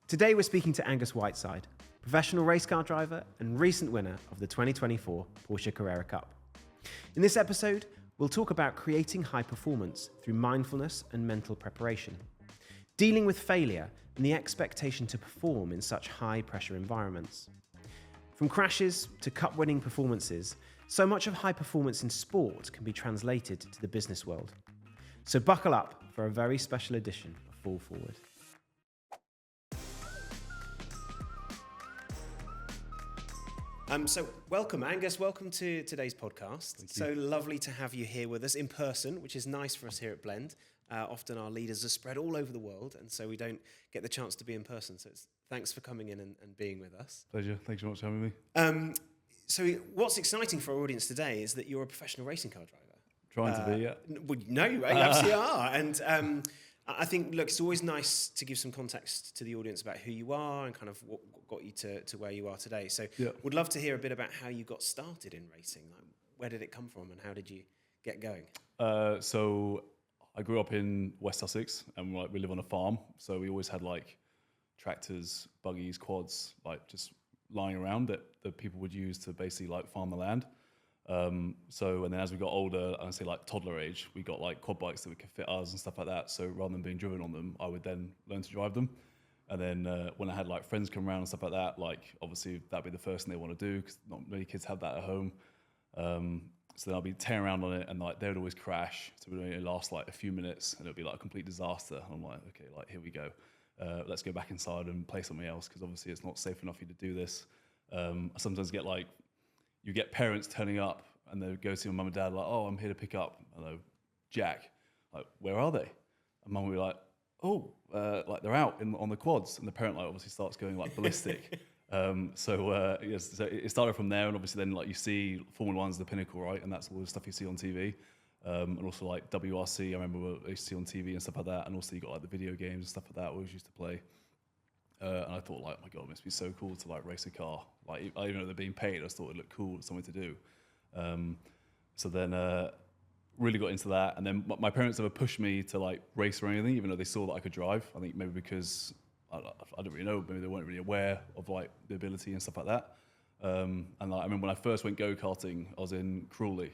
Today we're speaking to Angus Whiteside, professional race car driver and recent winner of the 2024 Porsche Carrera Cup. In this episode, we'll talk about creating high performance through mindfulness and mental preparation, dealing with failure and the expectation to perform in such high-pressure environments. From crashes to cup-winning performances, so much of high performance in sport can be translated to the business world. So buckle up for a very special edition of Fall Forward. So welcome, Angus. Welcome to today's podcast. So lovely to have you here with us in person, which is nice for us here at Blend. Often our leaders are spread all over the world, and so we don't get the chance to be in person. So thanks for coming in and being with us. Pleasure. Thanks so much for having me. So what's exciting for our audience today is that you're a professional racing car driver. Trying to be, yeah. Well, no, you absolutely are. And I think, look, it's always nice to give some context to the audience about who you are and kind of what got you to where you are today. So would love to hear a bit about how you got started in racing. Like, where did it come from and how did you get going? So I grew up in West Sussex and we live on a farm. So we always had like tractors, buggies, quads, like just lying around that people would use to basically like farm the land. And then as we got older, I'd say like toddler age, we got like quad bikes that could fit us and stuff like that. So rather than being driven on them, I would then learn to drive them. And then when I had like friends come around and stuff like that, like obviously that'd be the first thing they want to do because not many kids have that at home. So then I'd be tearing around on it and like they would always crash. So it would only last like a few minutes and it would be like a complete disaster. And I'm like, okay, like here we go. Let's go back inside and play something else because obviously it's not safe enough for you to do this. I sometimes get like, you get parents turning up and they go to your mum and dad like, oh, I'm here to pick up, I don't know, Jack. Like, where are they? And mum will be like, oh, like they're out on the quads. And the parent like obviously starts going like ballistic. So it started from there. And obviously then like you see Formula 1's the pinnacle, right? And that's all the stuff you see on TV. And also like WRC, I remember I used to see on TV and stuff like that. And also you got like the video games and stuff like that we always used to play. And I thought, like, oh my God, it must be so cool to like race a car. Like, even though they're being paid, I just thought it looked cool, something to do. So then really got into that. And then my parents never pushed me to like race or anything, even though they saw that I could drive. I think maybe because I don't really know, maybe they weren't really aware of like the ability and stuff like that. And like, I remember when I first went go-karting, I was in Crawley.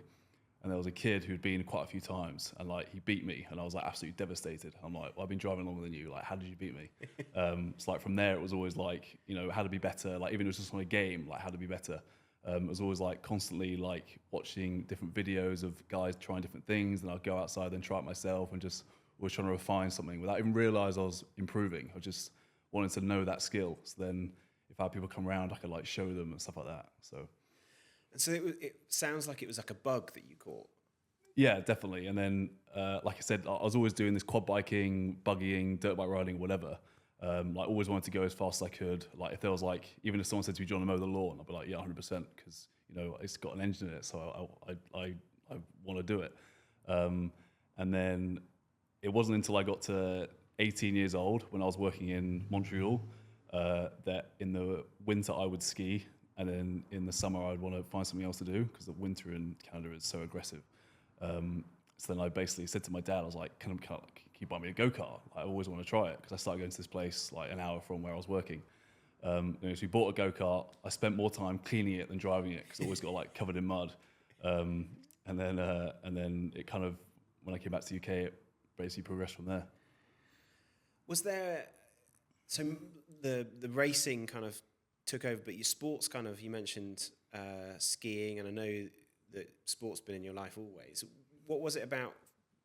And there was a kid who'd been quite a few times, and like he beat me, and I was like absolutely devastated. I'm like, well, I've been driving longer than you. Like, how did you beat me? So like from there, it was always like, you know, how to be better. Like even if it was just on a game, like how to be better. It was always like constantly like watching different videos of guys trying different things, and I'd go outside and try it myself, and just always trying to refine something without even realize I was improving. I just wanted to know that skill. So then if I had people come around, I could like show them and stuff like that. So. So it sounds like it was like a bug that you caught. Yeah, definitely. And then, like I said, I was always doing this quad biking, buggying, dirt bike riding, whatever. Like always wanted to go as fast as I could. Like if there was like, even if someone said to me, do you want to mow the lawn? I'd be like, yeah, 100%, because you know it's got an engine in it, so I want to do it. And then it wasn't until I got to 18 years old when I was working in Montreal that in the winter I would ski. And then in the summer, I'd want to find something else to do because the winter in Canada is so aggressive. So then I basically said to my dad, I was like, can you buy me a go-kart? I always want to try it because I started going to this place like an hour from where I was working. So we bought a go-kart. I spent more time cleaning it than driving it because it always got like covered in mud. And then it kind of, when I came back to the UK, it basically progressed from there. Was there, so the racing kind of took over, but your sports kind of, you mentioned skiing, and I know that sport's been in your life always. What was it about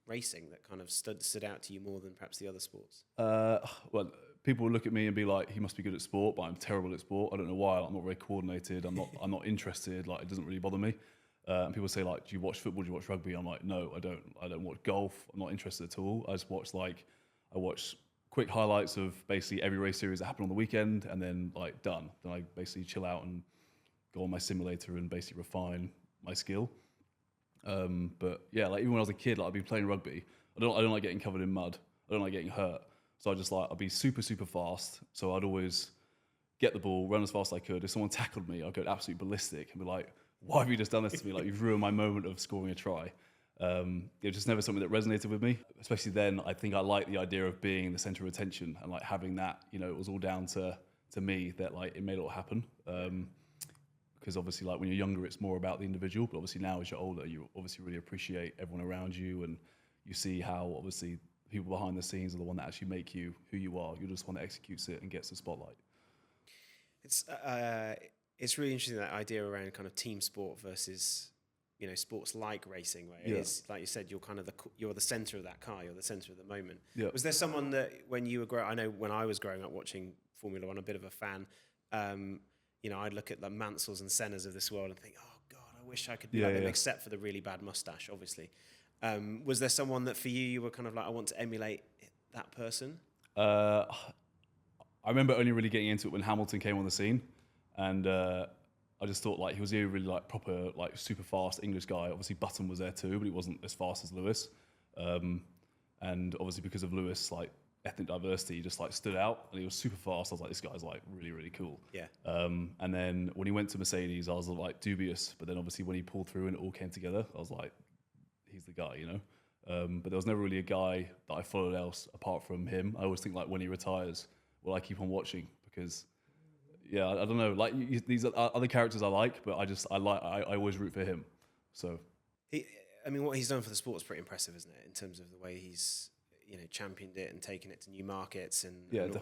racing that kind of stood out to you more than perhaps the other sports? Well, people would look at me and be like, he must be good at sport, but I'm terrible at sport. I don't know why. I'm not very coordinated. I'm not interested. Like, it doesn't really bother me. And people say like, do you watch football? Do you watch rugby? I'm like, no, I don't. I don't watch golf. I'm not interested at all. I just watch I watch quick highlights of basically every race series that happened on the weekend, and then like done. Then I basically chill out and go on my simulator and basically refine my skill. But yeah, like even when I was a kid, like I'd been playing rugby. I don't like getting covered in mud. I don't like getting hurt. So I'd be super, super fast. So I'd always get the ball, run as fast as I could. If someone tackled me, I'd go absolutely ballistic and be like, why have you just done this to me? Like, you've ruined my moment of scoring a try. It was just never something that resonated with me. Especially then, I think I liked the idea of being the center of attention and like having that, it was all down to me that like it made it all happen. Because obviously like when you're younger, it's more about the individual, but obviously now as you're older, you obviously really appreciate everyone around you, and you see how obviously people behind the scenes are the one that actually make you who you are. You're just one that executes it and gets the spotlight. It's really interesting, that idea around kind of team sport versus, sports like racing, where it is, like you said, you're the center of that car, you're the center of the moment. Yeah. Was there someone that when you were I know when I was growing up watching Formula One, a bit of a fan, I'd look at the Mansells and Sennas of this world and think, oh God, I wish I could be like them, except for the really bad mustache, obviously. Was there someone that for you were kind of like, I want to emulate that person? I remember only really getting into it when Hamilton came on the scene, and I just thought like he was a really like proper like super fast English guy. Obviously Button was there too, but he wasn't as fast as Lewis. And obviously because of Lewis, like ethnic diversity, he just like stood out, and he was super fast. I was like, this guy's like really, really cool. Yeah. And then when he went to Mercedes, I was like dubious, but then obviously when he pulled through and it all came together, I was like, he's the guy, But there was never really a guy that I followed else apart from him. I always think like when he retires, will I keep on watching? Because I don't know, like these are other characters I like, but I always root for him. So what he's done for the sport is pretty impressive, isn't it? In terms of the way he's championed it and taken it to new markets and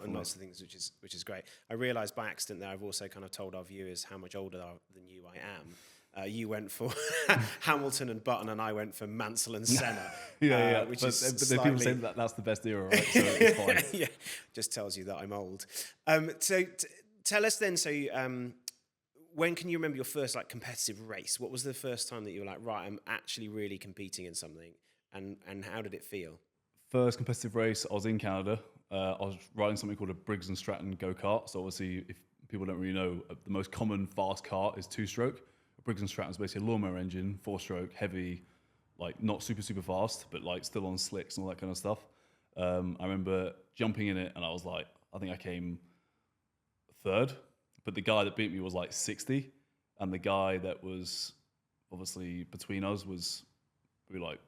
lots of things, which is great. I realised by accident that I've also kind of told our viewers how much older than you I am. You went for Hamilton and Button, and I went for Mansell and Senna. Which is but people say that's the best era, right? So it's fine. Yeah, just tells you that I'm old. So tell us then. So when can you remember your first like competitive race? What was the first time that you were like, right, I'm actually really competing in something, and how did it feel? First competitive race, I was in Canada. I was riding something called a Briggs and Stratton go-kart. So obviously, if people don't really know, the most common fast kart is two-stroke. A Briggs and Stratton is basically a lawnmower engine, four-stroke, heavy, like not super, super fast, but like still on slicks and all that kind of stuff. I remember jumping in it, and I was like, I think I came third, but the guy that beat me was like 60, and the guy that was obviously between us was probably like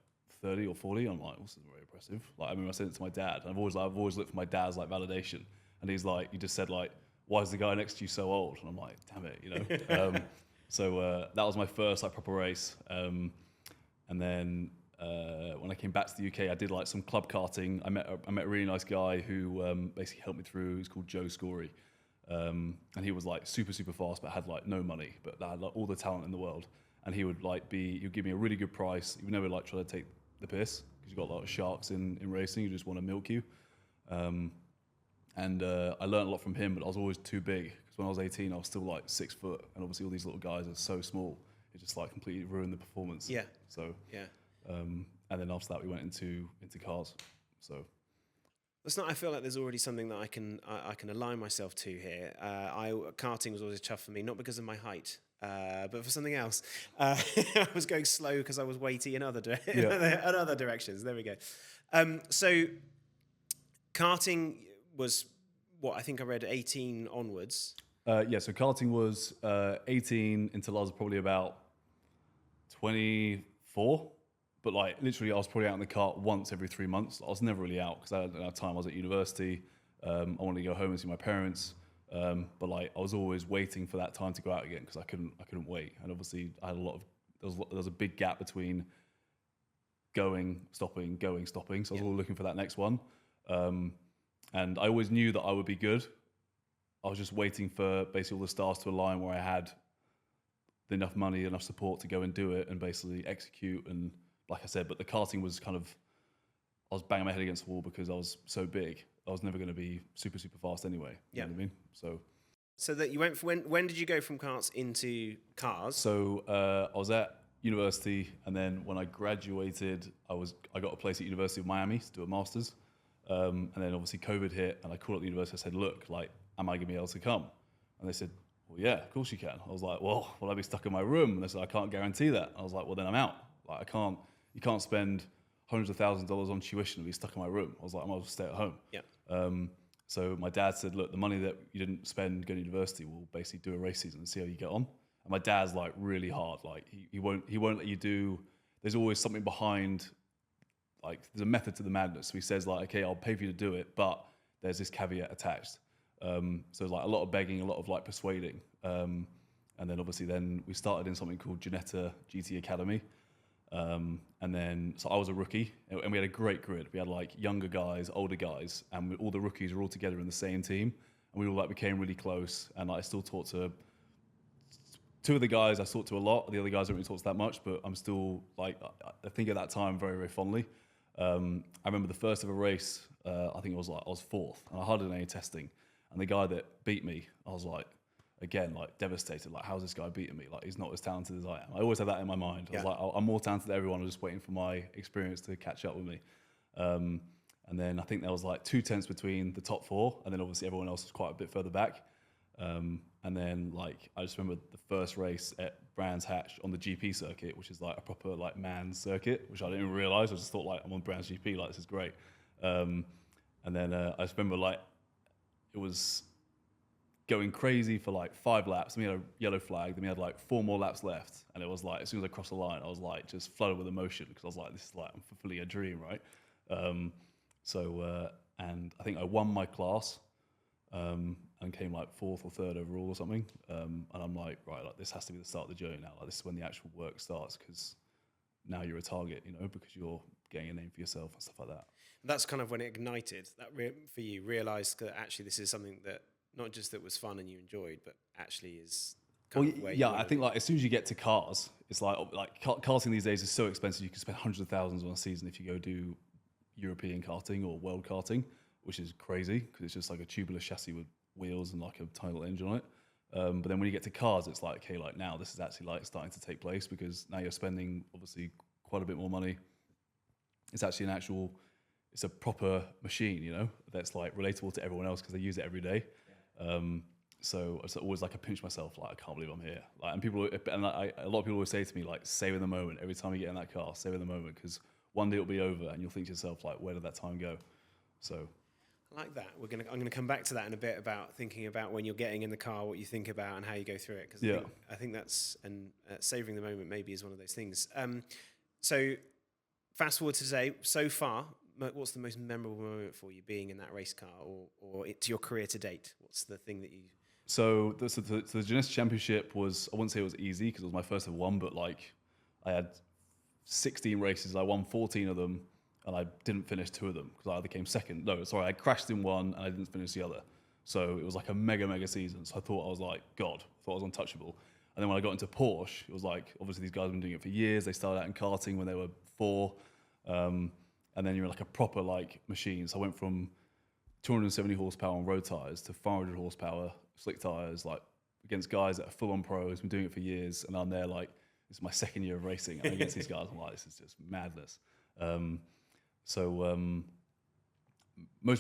30 or 40. I'm like, this is very impressive. Like, I mean, I said it to my dad. I've always looked for my dad's like validation, and he's like, he just said like, why is the guy next to you so old? And I'm like, damn it, So that was my first like proper race. And then when I came back to the UK, I did like some club karting. I met a really nice guy who basically helped me through. He's called Joe Scory, and he was like super, super fast, but had like no money, but had like all the talent in the world. And he would he'd give me a really good price. He would never like try to take the piss, because you've got a lot of sharks in racing who just want to milk you. And I learned a lot from him, but I was always too big, because when I was 18, I was still like 6 foot, and obviously all these little guys are so small, it just like completely ruined the performance. Yeah. So and then after that we went into cars. So I feel like there's already something that I can align myself to here. Karting was always tough for me, not because of my height, but for something else. I was going slow because I was weighty in other directions. There we go. So karting was what I think I read 18 onwards. So karting was 18 until I was probably about 24. But like literally, I was probably out in the kart once every 3 months. I was never really out because at that time I was at university. I wanted to go home and see my parents. But like I was always waiting for that time to go out again, because I couldn't wait. And obviously I had there was a big gap between going, stopping. So I was always looking for that next one. And I always knew that I would be good. I was just waiting for basically all the stars to align where I had enough money, enough support to go and do it and basically execute. And like I said, but the karting was I was banging my head against the wall because I was so big. I was never going to be super, super fast anyway. You know what I mean? So that you went for, when did you go from karts into cars? So I was at university, and then when I graduated, I got a place at University of Miami to do a master's. And then obviously COVID hit, and I called up the university. I said, look, like, am I going to be able to come? And they said, well, yeah, of course you can. I was like, well, will I be stuck in my room? And they said, I can't guarantee that. I was like, well, then I'm out. Like, you can't spend hundreds of thousands of dollars on tuition and be stuck in my room. I was like, I might as well stay at home. Yeah. So my dad said, look, the money that you didn't spend going to university, we'll basically do a race season and see how you get on. And my dad's like really hard. Like he won't let you do there's always something behind. Like there's a method to the madness. So he says like, okay, I'll pay for you to do it, but there's this caveat attached. So like a lot of begging, a lot of like persuading. And then obviously then we started in something called Ginetta GT Academy. And then, so I was a rookie and we had a great grid. We had like younger guys, older guys, and all the rookies were all together in the same team. And we all like became really close. And like, I still talk to two of the guys I talk to a lot. The other guys I don't really talk to that much, but I'm still like, I think at that time very, very fondly. I remember the first ever race, I think it was like, I was fourth and I hardly did any testing. And the guy that beat me, I was like, again, like devastated. Like, how's this guy beating me? Like, he's not as talented as I am. I always had that in my mind. I was like, I'm more talented than everyone. I'm just waiting for my experience to catch up with me. And then I think there was like 2 tenths between the top 4. And then obviously everyone else was quite a bit further back. And then like, I just remember the first race at Brands Hatch on the GP circuit, which is like a proper like man's circuit, which I didn't even realize. I just thought like, I'm on Brands GP, like this is great. And then I just remember like, it was going crazy for like 5 laps. Then we had a yellow flag. Then we had like 4 more laps left. And it was like, as soon as I crossed the line, I was like just flooded with emotion because I was like, this is like, I'm fulfilling a dream, right? And I think I won my class and came like 4th or 3rd overall or something. And I'm like, right, like this has to be the start of the journey now. Like this is when the actual work starts because now you're a target, you know, because you're getting a name for yourself and stuff like that. That's kind of when it ignited that for you, realised that actually this is something that not just that was fun and you enjoyed, but actually is kind of where I think like as soon as you get to cars, it's like karting these days is so expensive. You can spend hundreds of thousands on a season if you go do European karting or world karting, which is crazy because it's just like a tubular chassis with wheels and like a tiny little engine on it. But then when you get to cars, it's like, okay, like now this is actually like starting to take place because now you're spending obviously quite a bit more money. It's actually it's a proper machine, you know, that's like relatable to everyone else because they use it every day. So it's always like I pinch myself, like I can't believe I'm here. Like, and a lot of people always say to me, like, savor the moment. Every time you get in that car, savor the moment because one day it'll be over and you'll think to yourself, like, where did that time go? So I like that. I'm gonna come back to that in a bit about thinking about when you're getting in the car, what you think about and how you go through it. Because I think that's savoring the moment maybe is one of those things. So fast forward to today. So far, what's the most memorable moment for you being in that race car or to your career to date? What's the thing that you... So the Ginesta Championship was, I wouldn't say it was easy because it was my first ever one, but like I had 16 races. I won 14 of them and I didn't finish 2 of them because I either came second. No, sorry, I crashed in one and I didn't finish the other. So it was like a mega season. So I thought I was like, God, I thought I was untouchable. And then when I got into Porsche, it was like, obviously these guys have been doing it for years. They started out in karting when they were 4. And then you're like a proper like machine. So I went from 270 horsepower on road tires to 500 horsepower slick tires, like against guys that are full on pros, been doing it for years. And I'm there like, this is my second year of racing. And against these guys, I'm like, this is just madness. Most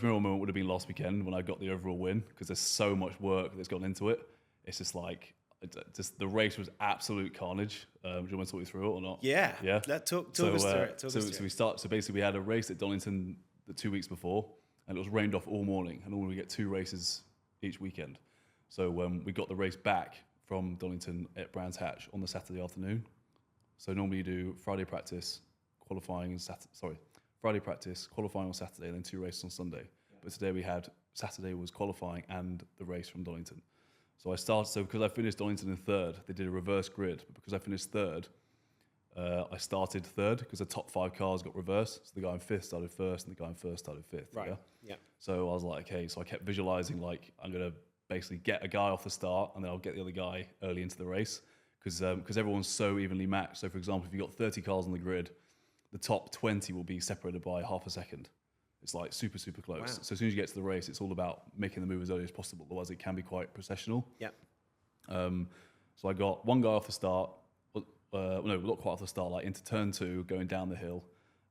memorable moment would have been last weekend when I got the overall win because there's so much work that's gone into it. It's just like, the race was absolute carnage. Do you want me to talk you through it or not? Yeah. Talk us through it. So basically we had a race at Donington the 2 weeks before and it was rained off all morning and normally we get 2 races each weekend. So we got the race back from Donington at Brands Hatch on the Saturday afternoon. So normally you do Friday practice, qualifying on Saturday and then 2 races on Sunday. But today we had, Saturday was qualifying and the race from Donington. So because I finished Donington in 3rd, they did a reverse grid. But because I finished 3rd, I started 3rd because the top 5 cars got reversed. So the guy in 5th started 1st and the guy in 1st started 5th. Right, yeah. So I was like, okay, so I kept visualizing like, I'm going to basically get a guy off the start and then I'll get the other guy early into the race because everyone's so evenly matched. So for example, if you've got 30 cars on the grid, the top 20 will be separated by half a second. It's like super close. Wow. So as soon as you get to the race, it's all about making the move as early as possible. Otherwise, it can be quite processional. Yeah. So I got one guy off the start. No, not quite off the start. Like into turn 2, going down the hill,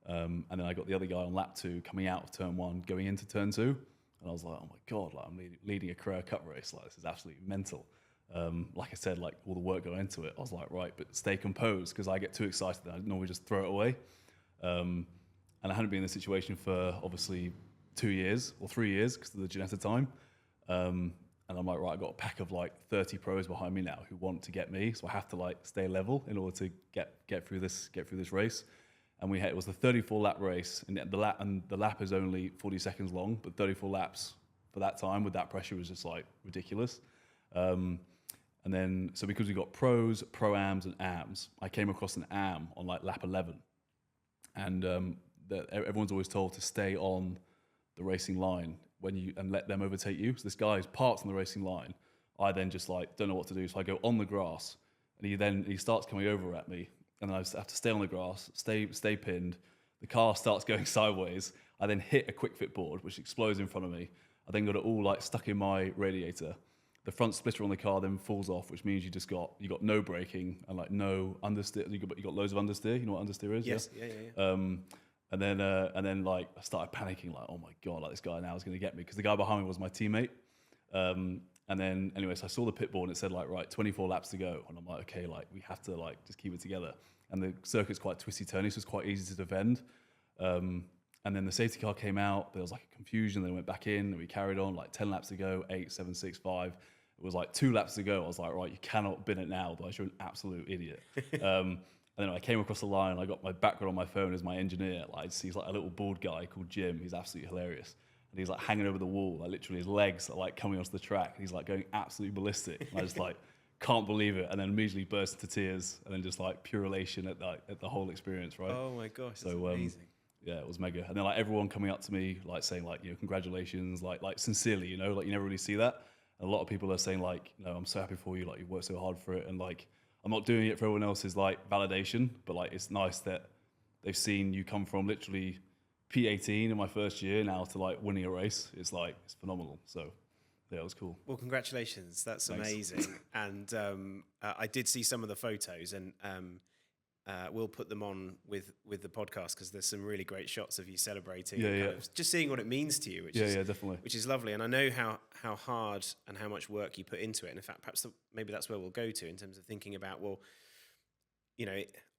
and then I got the other guy on lap 2, coming out of turn 1, going into turn 2. And I was like, oh my God, like I'm leading a Carrera Cup race. Like this is absolutely mental. Like I said, like all the work going into it. I was like, right, but stay composed because I get too excited and I normally just throw it away. And I hadn't been in this situation for obviously 2 years or 3 years because of the Ginetta time. And And I'm like, right, I've got a pack of like 30 pros behind me now who want to get me. So I have to like stay level in order to get through this race. And it was the 34 lap race, and the lap is only 40 seconds long, but 34 laps for that time with that pressure was just like ridiculous. And then, so because we got pros, pro-ams, and AMs, I came across an AM on like lap 11. And everyone's always told to stay on the racing line and let them overtake you. So this guy is parked on the racing line. I then just like don't know what to do, so I go on the grass, and he starts coming over at me, and I have to stay on the grass, stay pinned. The car starts going sideways. I then hit a quick fit board, which explodes in front of me. I then got it all like stuck in my radiator. The front splitter on the car then falls off, which means you got no braking and like no understeer. You got loads of understeer. You know what understeer is? Yes. Yeah. And then like I started panicking, like, oh my god, like this guy now is going to get me, because the guy behind me was my teammate. And then anyway, so I saw the pit board and it said like, right, 24 laps to go, and I'm like, okay, like we have to like just keep it together. And the circuit's quite twisty turny, so it's quite easy to defend. And then the safety car came out. There was like a confusion. Then went back in, and we carried on. Like 10 laps to go, 8, 7, 6, 5. It was like 2 laps to go. I was like, right, you cannot bin it now, otherwise you're an absolute idiot. And then I came across the line. I got my background on my phone as my engineer. Like, he's like a little bald guy called Jim. He's absolutely hilarious. And he's like hanging over the wall. Like literally, his legs are like coming onto the track. And he's like going absolutely ballistic. And I just like can't believe it. And then immediately burst into tears. And then just like pure elation at the whole experience, right? Oh my gosh, that's amazing. Yeah, it was mega. And then like everyone coming up to me, like saying like, congratulations, like sincerely, like you never really see that. And a lot of people are saying like, I'm so happy for you, like you've worked so hard for it, and like I'm not doing it for everyone else's like validation, but like it's nice that they've seen you come from literally P18 in my first year now to like winning a race. It's phenomenal. So yeah, it was cool. Well, congratulations. That's Thanks. Amazing. And I did see some of the photos, and we'll put them on with the podcast, because there's some really great shots of you celebrating. Yeah. Kind of just seeing what it means to you, Definitely. which is lovely. And I know how hard and how much work you put into it. And in fact, perhaps maybe that's where we'll go to in terms of thinking about, well,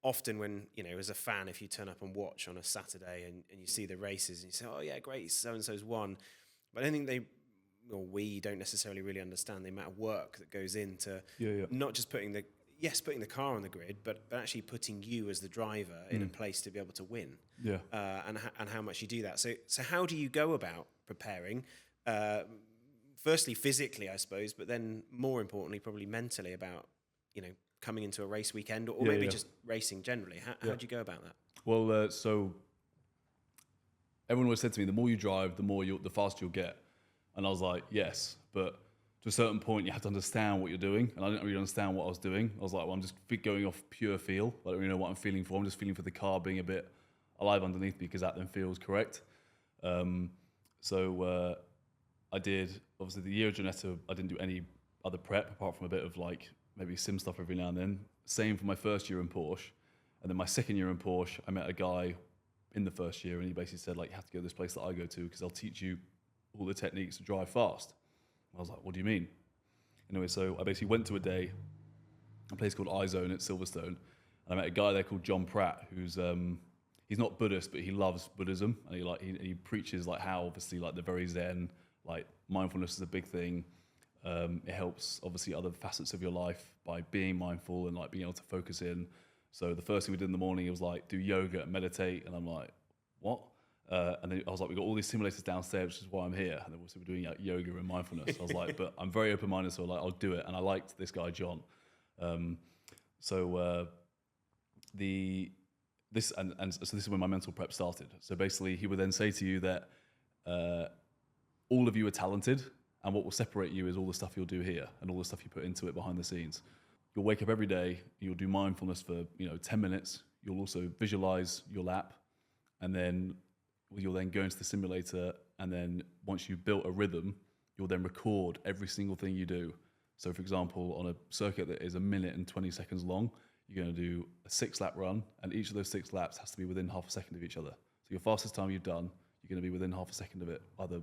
often when, as a fan, if you turn up and watch on a Saturday and you see the races and you say, oh yeah, great, so-and-so's won. But I don't think we don't necessarily really understand the amount of work that goes into not just putting the car on the grid, but actually putting you as the driver in a place to be able to win. Yeah. And how much you do that. So how do you go about preparing? Firstly, physically, I suppose, but then more importantly, probably mentally, about coming into a race weekend, or maybe just racing generally. How do you go about that? Well, so everyone always said to me, the more you drive, the faster you'll get. And I was like, yes, but to a certain point, you have to understand what you're doing. And I didn't really understand what I was doing. I was like, well, I'm just going off pure feel. I don't really know what I'm feeling for. I'm just feeling for the car being a bit alive underneath me, because that then feels correct. So I did, obviously the year of Ginetta, I didn't do any other prep apart from a bit of like maybe sim stuff every now and then. Same for my first year in Porsche. And then my second year in Porsche, I met a guy in the first year, and he basically said, like, you have to go to this place that I go to, because I'll teach you all the techniques to drive fast. I was like, what do you mean? Anyway, so I basically went to a place called iZone at Silverstone, and I met a guy there called John Pratt, who's he's not Buddhist, but he loves Buddhism, and he preaches like how obviously like the very Zen, like mindfulness is a big thing. It helps obviously other facets of your life by being mindful and like being able to focus in. So the first thing we did in the morning, it was like do yoga and meditate, and I'm like, what? And then I was like, we got all these simulators downstairs, which is why I'm here. And then we're doing like yoga and mindfulness. I was like, but I'm very open-minded, so like I'll do it. And I liked this guy John. So this is when my mental prep started. So basically, he would then say to you that all of you are talented, and what will separate you is all the stuff you'll do here and all the stuff you put into it behind the scenes. You'll wake up every day. You'll do mindfulness for 10 minutes. You'll also visualize your lap, and then you'll then go into the simulator, and then once you've built a rhythm, you'll then record every single thing you do. So for example, on a circuit that is 1 minute and 20 seconds long, you're going to do a 6-lap run, and each of those 6 laps has to be within half a second of each other. So your fastest time you've done, you're going to be within half a second of it, either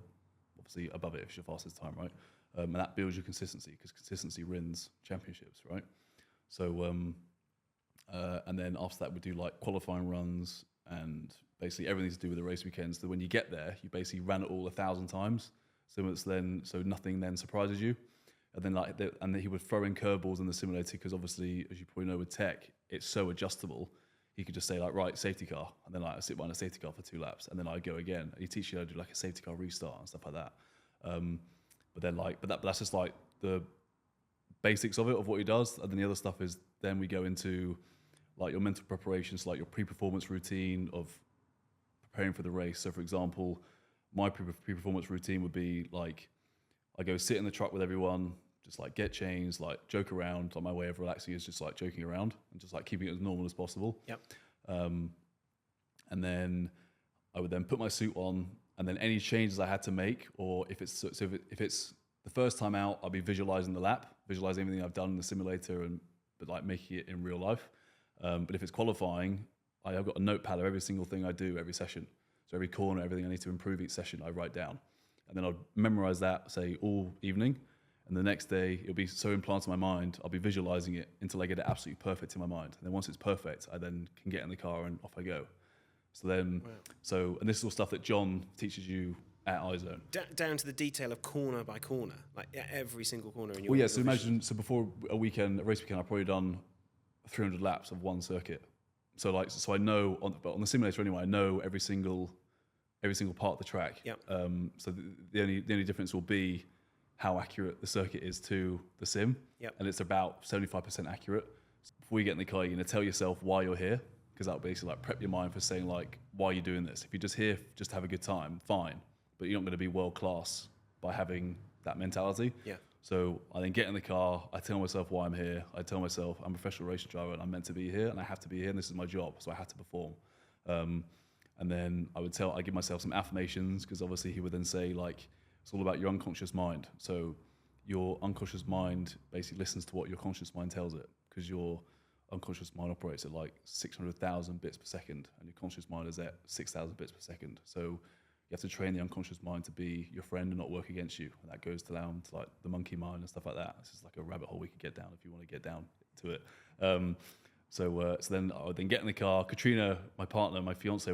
obviously above it if it's your fastest time, right? And that builds your consistency, because consistency wins championships, right? So, and then after that we do like qualifying runs, and basically everything to do with the race weekends. So when you get there, you basically ran it all 1,000 times. So nothing then surprises you. And then and then he would throw in curveballs in the simulator because obviously, as you probably know with tech, it's so adjustable. He could just say like, right, safety car, and then like I sit behind a safety car for 2 laps, and then I go again. And he teaches you how to do like a safety car restart and stuff like that. But that's just like the basics of it, of what he does. And then the other stuff is then we go into like your mental preparations, like your pre-performance routine of preparing for the race. So for example, my pre-performance routine would be like, I go sit in the truck with everyone, just like get changed, like joke around. Like my way of relaxing is just like joking around and just like keeping it as normal as possible. Yep. And then I would then put my suit on, and then any changes I had to make, or if it's the first time out, I'll be visualizing the lap, visualizing everything I've done in the simulator, but like making it in real life. But if it's qualifying, I've got a notepad of every single thing I do every session. So every corner, everything I need to improve each session, I write down. And then I'll memorize that, say, all evening. And the next day, it'll be so implanted in my mind, I'll be visualizing it until I get it absolutely perfect in my mind. And then once it's perfect, I then can get in the car and off I go. So then, and this is all stuff that John teaches you at iZone. Down to the detail of corner by corner, like every single corner in your. Well, yeah. So imagine, before a race weekend, I've probably done 300 laps of one circuit. So I know on the simulator anyway, I know every single part of the track. Yep. So the only difference will be how accurate the circuit is to the sim. Yep. And it's about 75% accurate. So before you get in the car, you're going to tell yourself why you're here, because that'll basically like prep your mind for saying like, why are you doing this? If you're just here just to have a good time, fine. But you're not going to be world class by having that mentality. Yeah. So I then get in the car, I tell myself why I'm here. I tell myself I'm a professional racing driver and I'm meant to be here and I have to be here and this is my job, so I have to perform. And then I give myself some affirmations, because obviously he would then say like, it's all about your unconscious mind. So your unconscious mind basically listens to what your conscious mind tells it, because your unconscious mind operates at like 600,000 bits per second and your conscious mind is at 6,000 bits per second. So you have to train the unconscious mind to be your friend and not work against you. And that goes down to like the monkey mind and stuff like that. This is like a rabbit hole we could get down if you want to get down to it. So then I would then get in the car. Katrina, my partner, my fiance,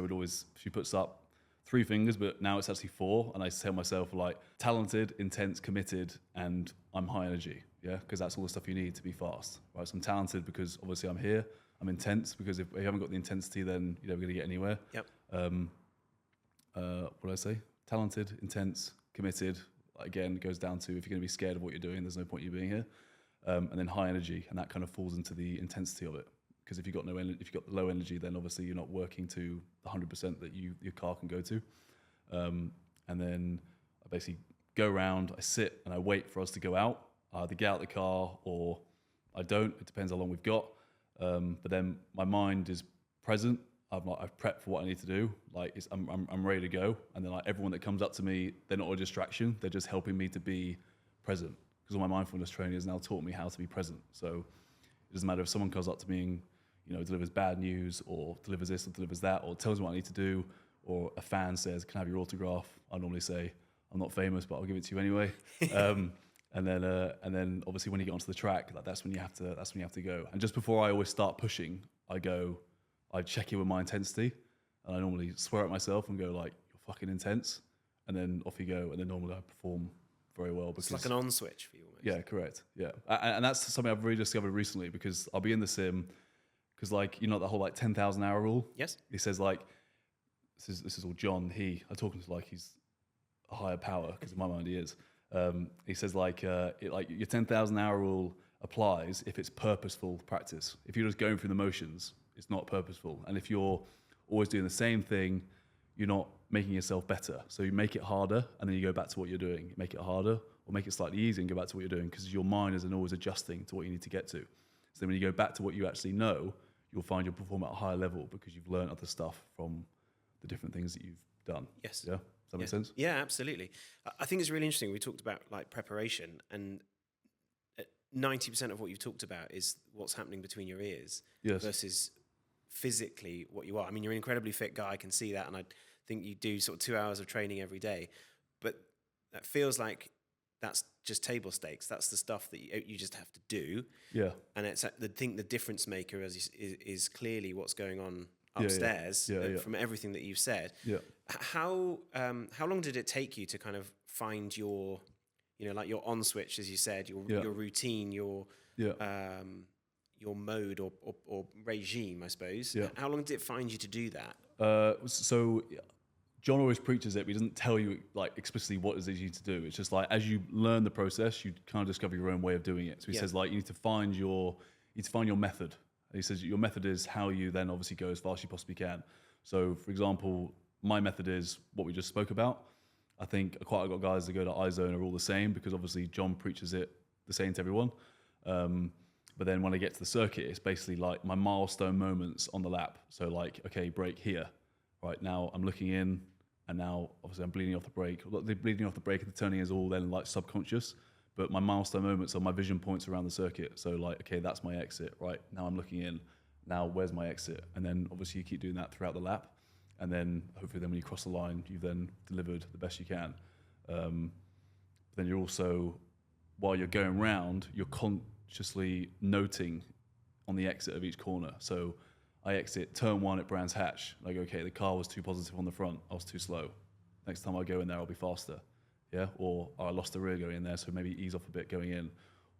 she puts up 3 fingers, but now it's actually 4. And I tell myself like talented, intense, committed, and I'm high energy. Yeah, because that's all the stuff you need to be fast. Right, so I'm talented because obviously I'm here. I'm intense because if you haven't got the intensity, then you're never going to get anywhere. Yep. What did I say? Talented, intense, committed. Again, it goes down to if you're going to be scared of what you're doing, there's no point you being here. And then high energy, and that kind of falls into the intensity of it. Because if you've got low energy, then obviously you're not working to the 100% that your car can go to. And then I basically go around, I sit and I wait for us to go out. I either get out the car or I don't. It depends how long we've got. But then my mind is present. I've prepped for what I need to do. Like I'm ready to go. And then like everyone that comes up to me, they're not a distraction. They're just helping me to be present. Because all my mindfulness training has now taught me how to be present. So it doesn't matter if someone comes up to me and delivers bad news or delivers this or delivers that or tells me what I need to do, or a fan says, "Can I have your autograph?" I normally say, "I'm not famous, but I'll give it to you anyway." And then obviously when you get onto the track, like that's when you have to go. And just before I always start pushing, I check in with my intensity, and I normally swear at myself and go like, "You're fucking intense," and then off you go. And then normally I perform very well because it's like an on switch for you almost. Yeah, correct. Yeah, and that's something I've really discovered recently, because I'll be in the sim, because like the whole like 10,000 hour rule. Yes. He says like, this is all John. I talk to him like he's a higher power, because in my mind he is. He says like your 10,000 hour rule applies if it's purposeful practice. If you're just going through the motions, it's not purposeful. And if you're always doing the same thing, you're not making yourself better. So you make it harder, and then you go back to what you're doing. You make it harder, or make it slightly easier and go back to what you're doing, because your mind isn't always adjusting to what you need to get to. So then when you go back to what you actually know, you'll find you'll perform at a higher level because you've learned other stuff from the different things that you've done. Yes. Yeah? Does that make sense? Yeah, absolutely. I think it's really interesting. We talked about like preparation, and 90% of what you've talked about is what's happening between your ears versus physically what you are. I mean, you're an incredibly fit guy. I can see that. And I think you do sort of 2 hours of training every day, but that feels like that's just table stakes. That's the stuff that you just have to do. Yeah. And I think the difference maker is clearly what's going on upstairs from everything that you've said. Yeah. How long did it take you to kind of find your like your on switch, as you said, your routine, your mode or regime, I suppose. Yeah. How long did it find you to do that? So John always preaches it, but he doesn't tell you like explicitly what it is you need to do. It's just like as you learn the process, you kind of discover your own way of doing it. So he says like you need to find your method. And he says your method is how you then obviously go as fast as you possibly can. So for example, my method is what we just spoke about. I think quite a lot of guys that go to iZone are all the same because obviously John preaches it the same to everyone. But then when I get to the circuit, it's basically like my milestone moments on the lap. So like, okay, brake here. Right now I'm looking in, and now obviously I'm bleeding off the brake. The bleeding off the brake and the turning is all then like subconscious. But my milestone moments are my vision points around the circuit. So like, okay, that's my exit. Right now I'm looking in. Now where's my exit? And then obviously you keep doing that throughout the lap. And then hopefully then when you cross the line, you've then delivered the best you can. Then you're also, while you're going round, you're consciously noting on the exit of each corner. So I exit turn 1 at Brands Hatch. Like, okay, the car was too positive on the front. I was too slow. Next time I go in there, I'll be faster. Yeah. Or I lost the rear going in there, so maybe ease off a bit going in.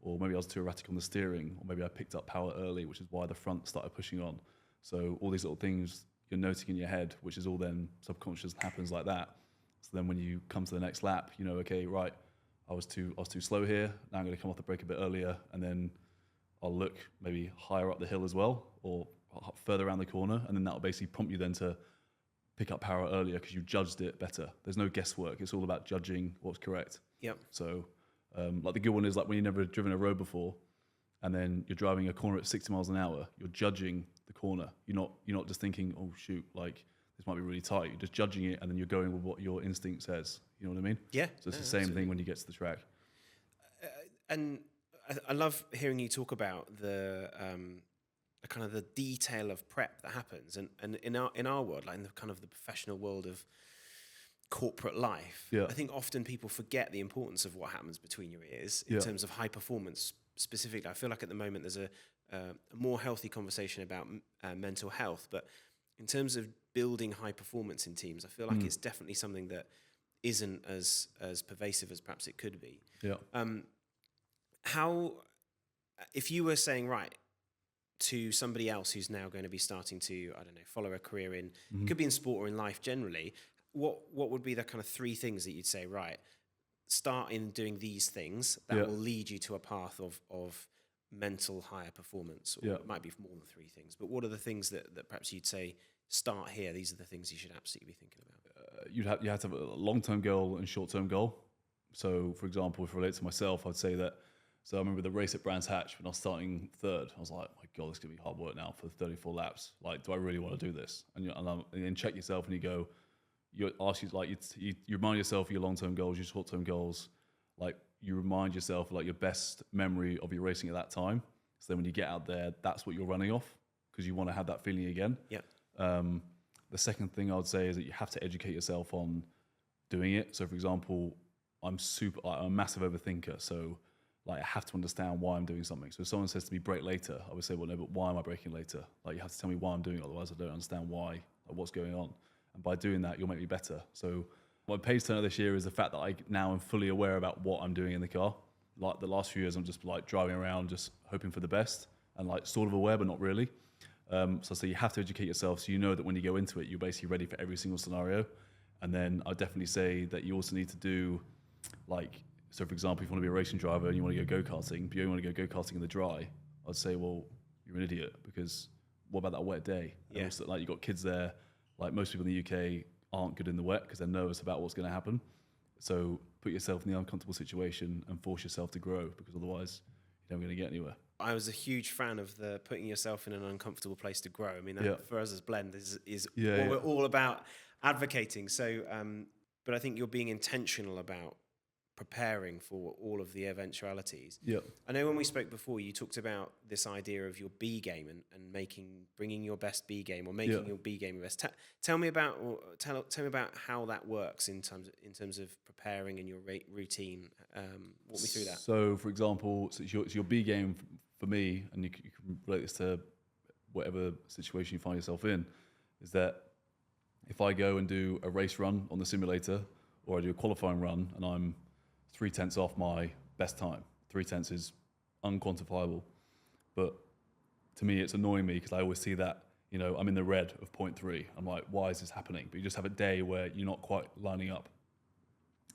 Or maybe I was too erratic on the steering. Or maybe I picked up power early, which is why the front started pushing on. So all these little things you're noting in your head, which is all then subconscious and happens like that. So then when you come to the next lap, you know, okay, right, I was too slow here. Now I'm going to come off the brake a bit earlier, and then I'll look maybe higher up the hill as well, or further around the corner, and then that'll basically prompt you then to pick up power earlier because you judged it better. There's no guesswork. It's all about judging what's correct. Yep. So like the good one is like when you've never driven a road before, and then you're driving a corner at 60 miles an hour, you're judging the corner. You're not just thinking, oh shoot, like this might be really tight. You're just judging it, and then you're going with what your instinct says. You know what I mean? Yeah. So it's the same thing when you get to the track. And I love hearing you talk about the kind of the detail of prep that happens, and in our world, like in the kind of the professional world of corporate life, I think often people forget the importance of what happens between your ears in terms of high performance specifically. I feel like at the moment there's a more healthy conversation about mental health, but in terms of building high performance in teams, I feel like it's definitely something that isn't as pervasive as perhaps it could be. How, if you were saying, right, to somebody else who's now going to be starting to, I don't know, follow a career in, could be in sport or in life generally, what would be the kind of 3 things that you'd say, right, start in doing these things that will lead you to a path of mental higher performance? Or it might be more than 3 things, but what are the things that perhaps you'd say, start here, these are the things you should absolutely be thinking about? You have to have a long-term goal and short-term goal. So for example, if I relate to myself, I'd say that, so I remember the race at Brands Hatch when I was starting 3rd. I was like, my God, this is going to be hard work now for 34 laps. Like, do I really want to do this? And then check yourself and you go, you remind yourself of your long-term goals, your short-term goals. Like, you remind yourself like your best memory of your racing at that time. So then when you get out there, that's what you're running off because you want to have that feeling again. Yeah. The second thing I would say is that you have to educate yourself on doing it. So for example, I'm a massive overthinker. So like I have to understand why I'm doing something. So if someone says to me, brake later, I would say, well, no, but why am I braking later? Like you have to tell me why I'm doing it. Otherwise I don't understand why, like what's going on. And by doing that, you'll make me better. So my page turner this year is the fact that I now am fully aware about what I'm doing in the car. Like the last few years, I'm just like driving around, just hoping for the best and like sort of aware, but not really. So you have to educate yourself so you know that when you go into it, you're basically ready for every single scenario. And then I'd definitely say that you also need to do like, so for example, if you want to be a racing driver and you want to go go-karting, but you only want to go go-karting in the dry, I'd say, well, you're an idiot because what about that wet day? Yeah. And also, like you've got kids there, like most people in the UK aren't good in the wet because they're nervous about what's going to happen. So put yourself in the uncomfortable situation and force yourself to grow because otherwise you're never going to get anywhere. I was a huge fan of the putting yourself in an uncomfortable place to grow. I mean, that for us as Blend is what we're all about advocating. So, but I think you're being intentional about preparing for all of the eventualities. Yeah. I know when we spoke before, you talked about this idea of your B game and bringing your best B game or making your B game your best. Tell me about how that works in terms of preparing and your routine. Walk me through that. So, for example, it's your B game for me, and you can relate this to whatever situation you find yourself in, is that if I go and do a race run on the simulator or I do a qualifying run and I'm 3/10 off my best time. 3/10 is unquantifiable, but to me, it's annoying me because I always see that, I'm in the red of 0.3. I'm like, why is this happening? But you just have a day where you're not quite lining up.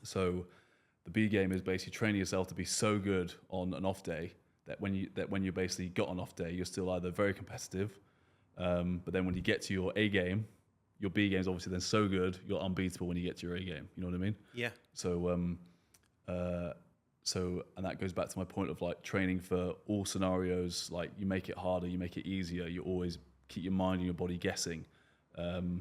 So the B game is basically training yourself to be so good on an off day that when you basically got an off day, you're still either very competitive, but then when you get to your A game, your B game is obviously then so good, you're unbeatable when you get to your A game. You know what I mean? Yeah. So and that goes back to my point of like training for all scenarios. Like you make it harder, you make it easier. You always keep your mind and your body guessing, so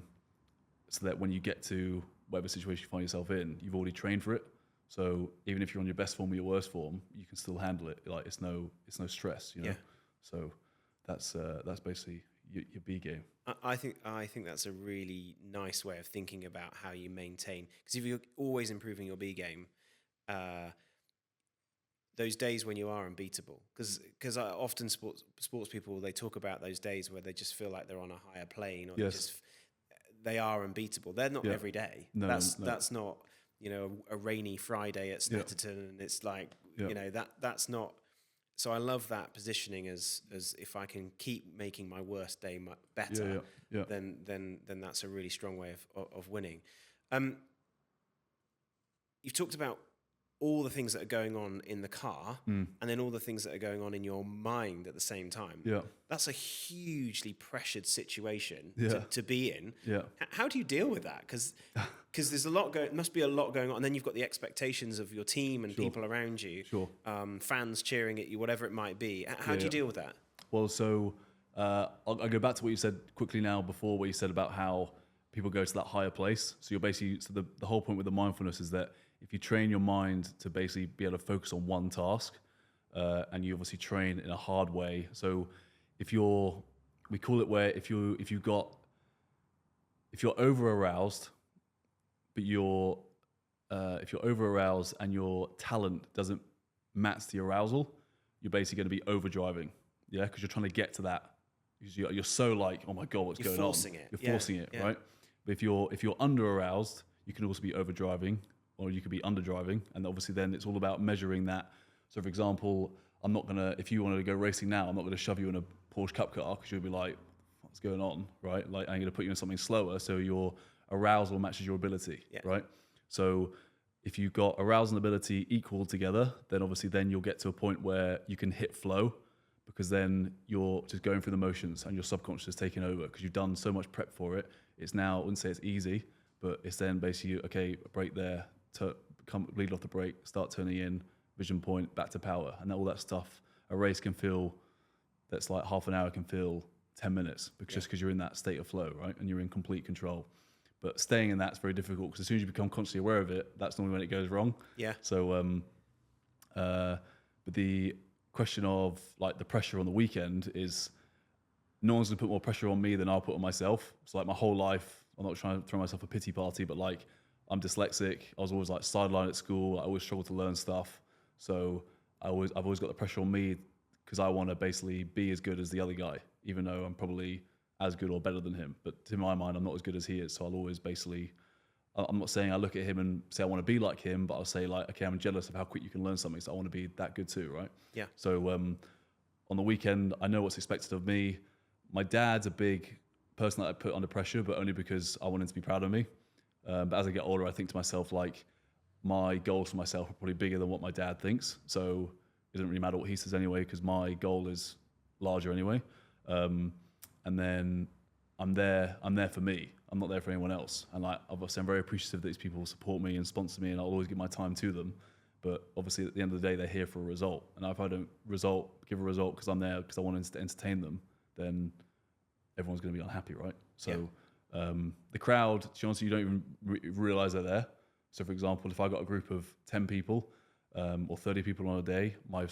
that when you get to whatever situation you find yourself in, you've already trained for it. So even if you're on your best form or your worst form, you can still handle it. Like it's no stress, Yeah. So that's basically your B game. I think that's a really nice way of thinking about how you maintain. Because if you're always improving your B game, those days when you are unbeatable, because often sports people, they talk about those days where they just feel like they're on a higher plane, or they are unbeatable. They're not every day. No, that's not a rainy Friday at Snetterton, and it's like that's not. So I love that positioning as if I can keep making my worst day better, then that's a really strong way of winning. You've talked about all the things that are going on in the car, and then all the things that are going on in your mind at the same time. Yeah. That's a hugely pressured situation to be in. Yeah. How do you deal with that? Because there's must be a lot going on, and then you've got the expectations of your team and people around you, fans cheering at you, whatever it might be. How do you deal with that? Well, so I'll go back to what you said quickly now before, what you said about how people go to that higher place. So you're basically, the whole point with the mindfulness is that if you train your mind to basically be able to focus on one task, and you obviously train in a hard way. So if you're over aroused, but if you're over aroused and your talent doesn't match the arousal, you're basically going to be over driving. Yeah. Cause you're trying to get to that. You're so like, oh my God, what's going on? You're forcing it, right? But if you're under aroused, you can also be over driving, or you could be under driving. And obviously then it's all about measuring that. So for example, if you wanted to go racing now, I'm not going to shove you in a Porsche Cup car because you'll be like, what's going on, right? Like I'm going to put you in something slower so your arousal matches your ability, right? So if you've got arousal and ability equal together, then obviously then you'll get to a point where you can hit flow, because then you're just going through the motions and your subconscious is taking over because you've done so much prep for it. It's now, I wouldn't say it's easy, but it's then basically, okay, brake there, lead off the brake, start turning in, vision point, back to power, and all that stuff. A race can feel, that's like half an hour can feel 10 minutes, just because you're in that state of flow, right? And you're in complete control. But staying in that's very difficult, because as soon as you become consciously aware of it, that's normally when it goes wrong. Yeah. So, but the question of like the pressure on the weekend is, no one's gonna put more pressure on me than I'll put on myself. So like my whole life, I'm not trying to throw myself a pity party, but like I'm dyslexic. I was always like sidelined at school. I always struggled to learn stuff. So I've always got the pressure on me because I want to basically be as good as the other guy, even though I'm probably as good or better than him. But to my mind, I'm not as good as he is. So I'll always basically, I'm not saying I look at him and say I want to be like him, but I'll say like, okay, I'm jealous of how quick you can learn something, so I want to be that good too, right? Yeah. So on the weekend, I know what's expected of me. My dad's a big person that I put under pressure, but only because I want him to be proud of me. But as I get older, I think to myself, like, my goals for myself are probably bigger than what my dad thinks. So it doesn't really matter what he says anyway, because my goal is larger anyway. And then I'm there for me. I'm not there for anyone else. And like, obviously I'm very appreciative that these people support me and sponsor me, and I'll always give my time to them. But obviously at the end of the day, they're here for a result. And if I don't give a result because I'm there because I want to entertain them, then everyone's going to be unhappy, right? So the crowd, to be honest, you don't even realize they're there. So for example, if I got a group of 10 people or 30 people on a day, my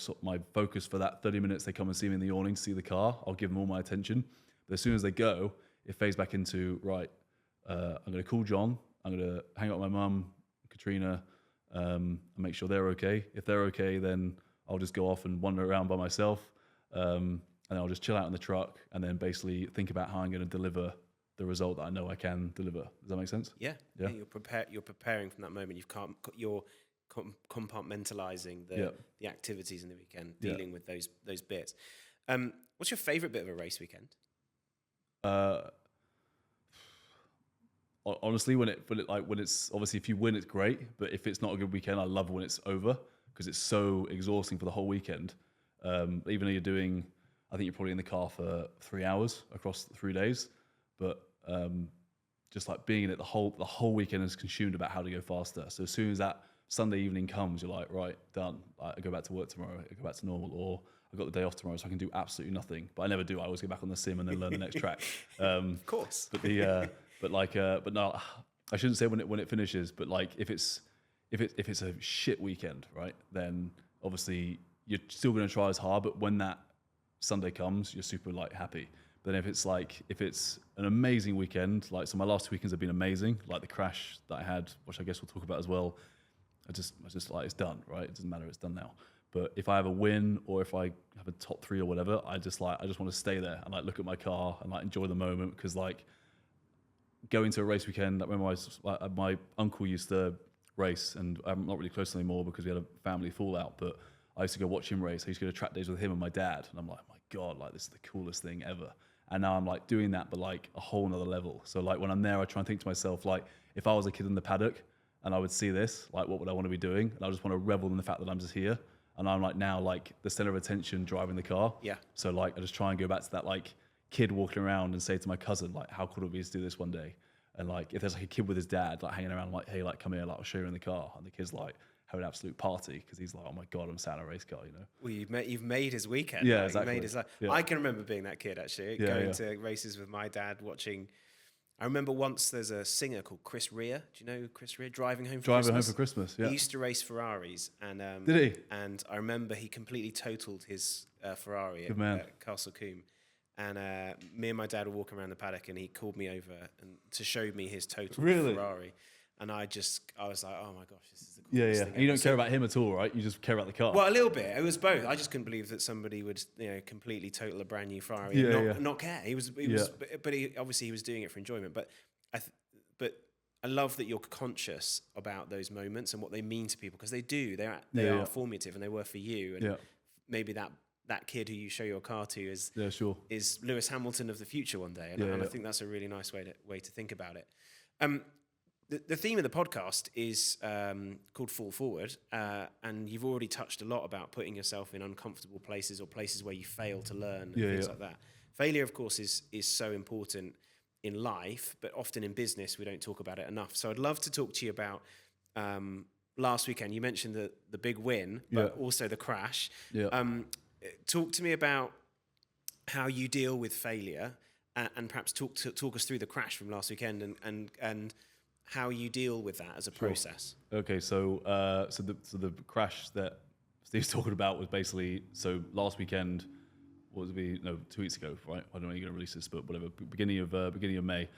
focus for that 30 minutes, they come and see me in the awning, see the car, I'll give them all my attention. But as soon as they go, it fades back into, right, I'm going to call John, I'm going to hang out with my mum, Katrina, and make sure they're okay. If they're okay, then I'll just go off and wander around by myself, and I'll just chill out in the truck and then basically think about how I'm going to deliver the result that I know I can deliver. Does that make sense? Yeah. You're preparing from that moment. You're compartmentalizing Yeah. the activities in the weekend, Yeah. dealing with those bits. What's your favorite bit of a race weekend? Honestly, when it's obviously if you win, it's great. But if it's not a good weekend, I love when it's over because it's so exhausting for the whole weekend. Even though you're doing, I think you're probably in the car for 3 hours across 3 days, but just like being in it, the whole weekend is consumed about how to go faster. So as soon as that Sunday evening comes, you're like, right, done. I go back to work tomorrow. I go back to normal, or I got the day off tomorrow, so I can do absolutely nothing. But I never do. I always go back on the sim and then learn the next track. Of course. But no, I shouldn't say when it finishes. But like if it's a shit weekend, right? Then obviously you're still going to try as hard. But when that Sunday comes, you're super like happy. But then if it's an amazing weekend, like so my last 2 weekends have been amazing. Like the crash that I had, which I guess we'll talk about as well. I just like it's done, right? It doesn't matter, it's done now. But if I have a win or if I have a top 3 or whatever, I just want to stay there and like look at my car and like enjoy the moment because like going to a race weekend, like when my uncle used to race, and I'm not really close anymore because we had a family fallout, but I used to go watch him race. I used to go to track days with him and my dad, and I'm like, my God, like this is the coolest thing ever. And now I'm like doing that, but like a whole nother level. So like when I'm there, I try and think to myself, like if I was a kid in the paddock and I would see this, like what would I want to be doing? And I just want to revel in the fact that I'm just here. And I'm like now like the center of attention driving the car. Yeah. So like I just try and go back to that like kid walking around and say to my cousin, like, how cool it would be to do this one day. And like if there's like a kid with his dad like hanging around, like, hey, like come here, like I'll show you in the car. And the kid's like having an absolute party because he's like, oh my God, I'm sat in a race car, you know. Well, you've made his weekend. Yeah, like, exactly. You've made his life. Yeah. I can remember being that kid actually, Yeah, going yeah. to races with my dad, watching. I remember once there's a singer called Chris Rea. Do you know Chris Rea? Driving Home for Christmas. Yeah. He used to race Ferraris, and Did he? And I remember he completely totaled his Ferrari at Castle Combe. And me and my dad were walking around the paddock, and he called me over and to show me his total Ferrari. And I was like, oh my gosh, this is the coolest thing. And you don't care about him at all, right? You just care about the car. Well, a little bit. It was both. I just couldn't believe that somebody would, completely total a brand new Ferrari and not care. He was, but he obviously he was doing it for enjoyment. But I love that you're conscious about those moments and what they mean to people because they do. They are formative, and they were for you. And maybe that kid who you show your car to is Lewis Hamilton of the future one day. And I think that's a really nice way to think about it. The theme of the podcast is called Fall Forward, and you've already touched a lot about putting yourself in uncomfortable places or places where you fail to learn and things like that. Failure, of course, is so important in life, but often in business we don't talk about it enough. So I'd love to talk to you about last weekend. You mentioned the big win, but also the crash. Talk to me about how you deal with failure, and perhaps talk us through the crash from last weekend and how you deal with that as a process. Okay, so the crash that Steve's talking about was basically, so last weekend, 2 weeks ago, right? I don't know when you're going to release this, but whatever, beginning of May,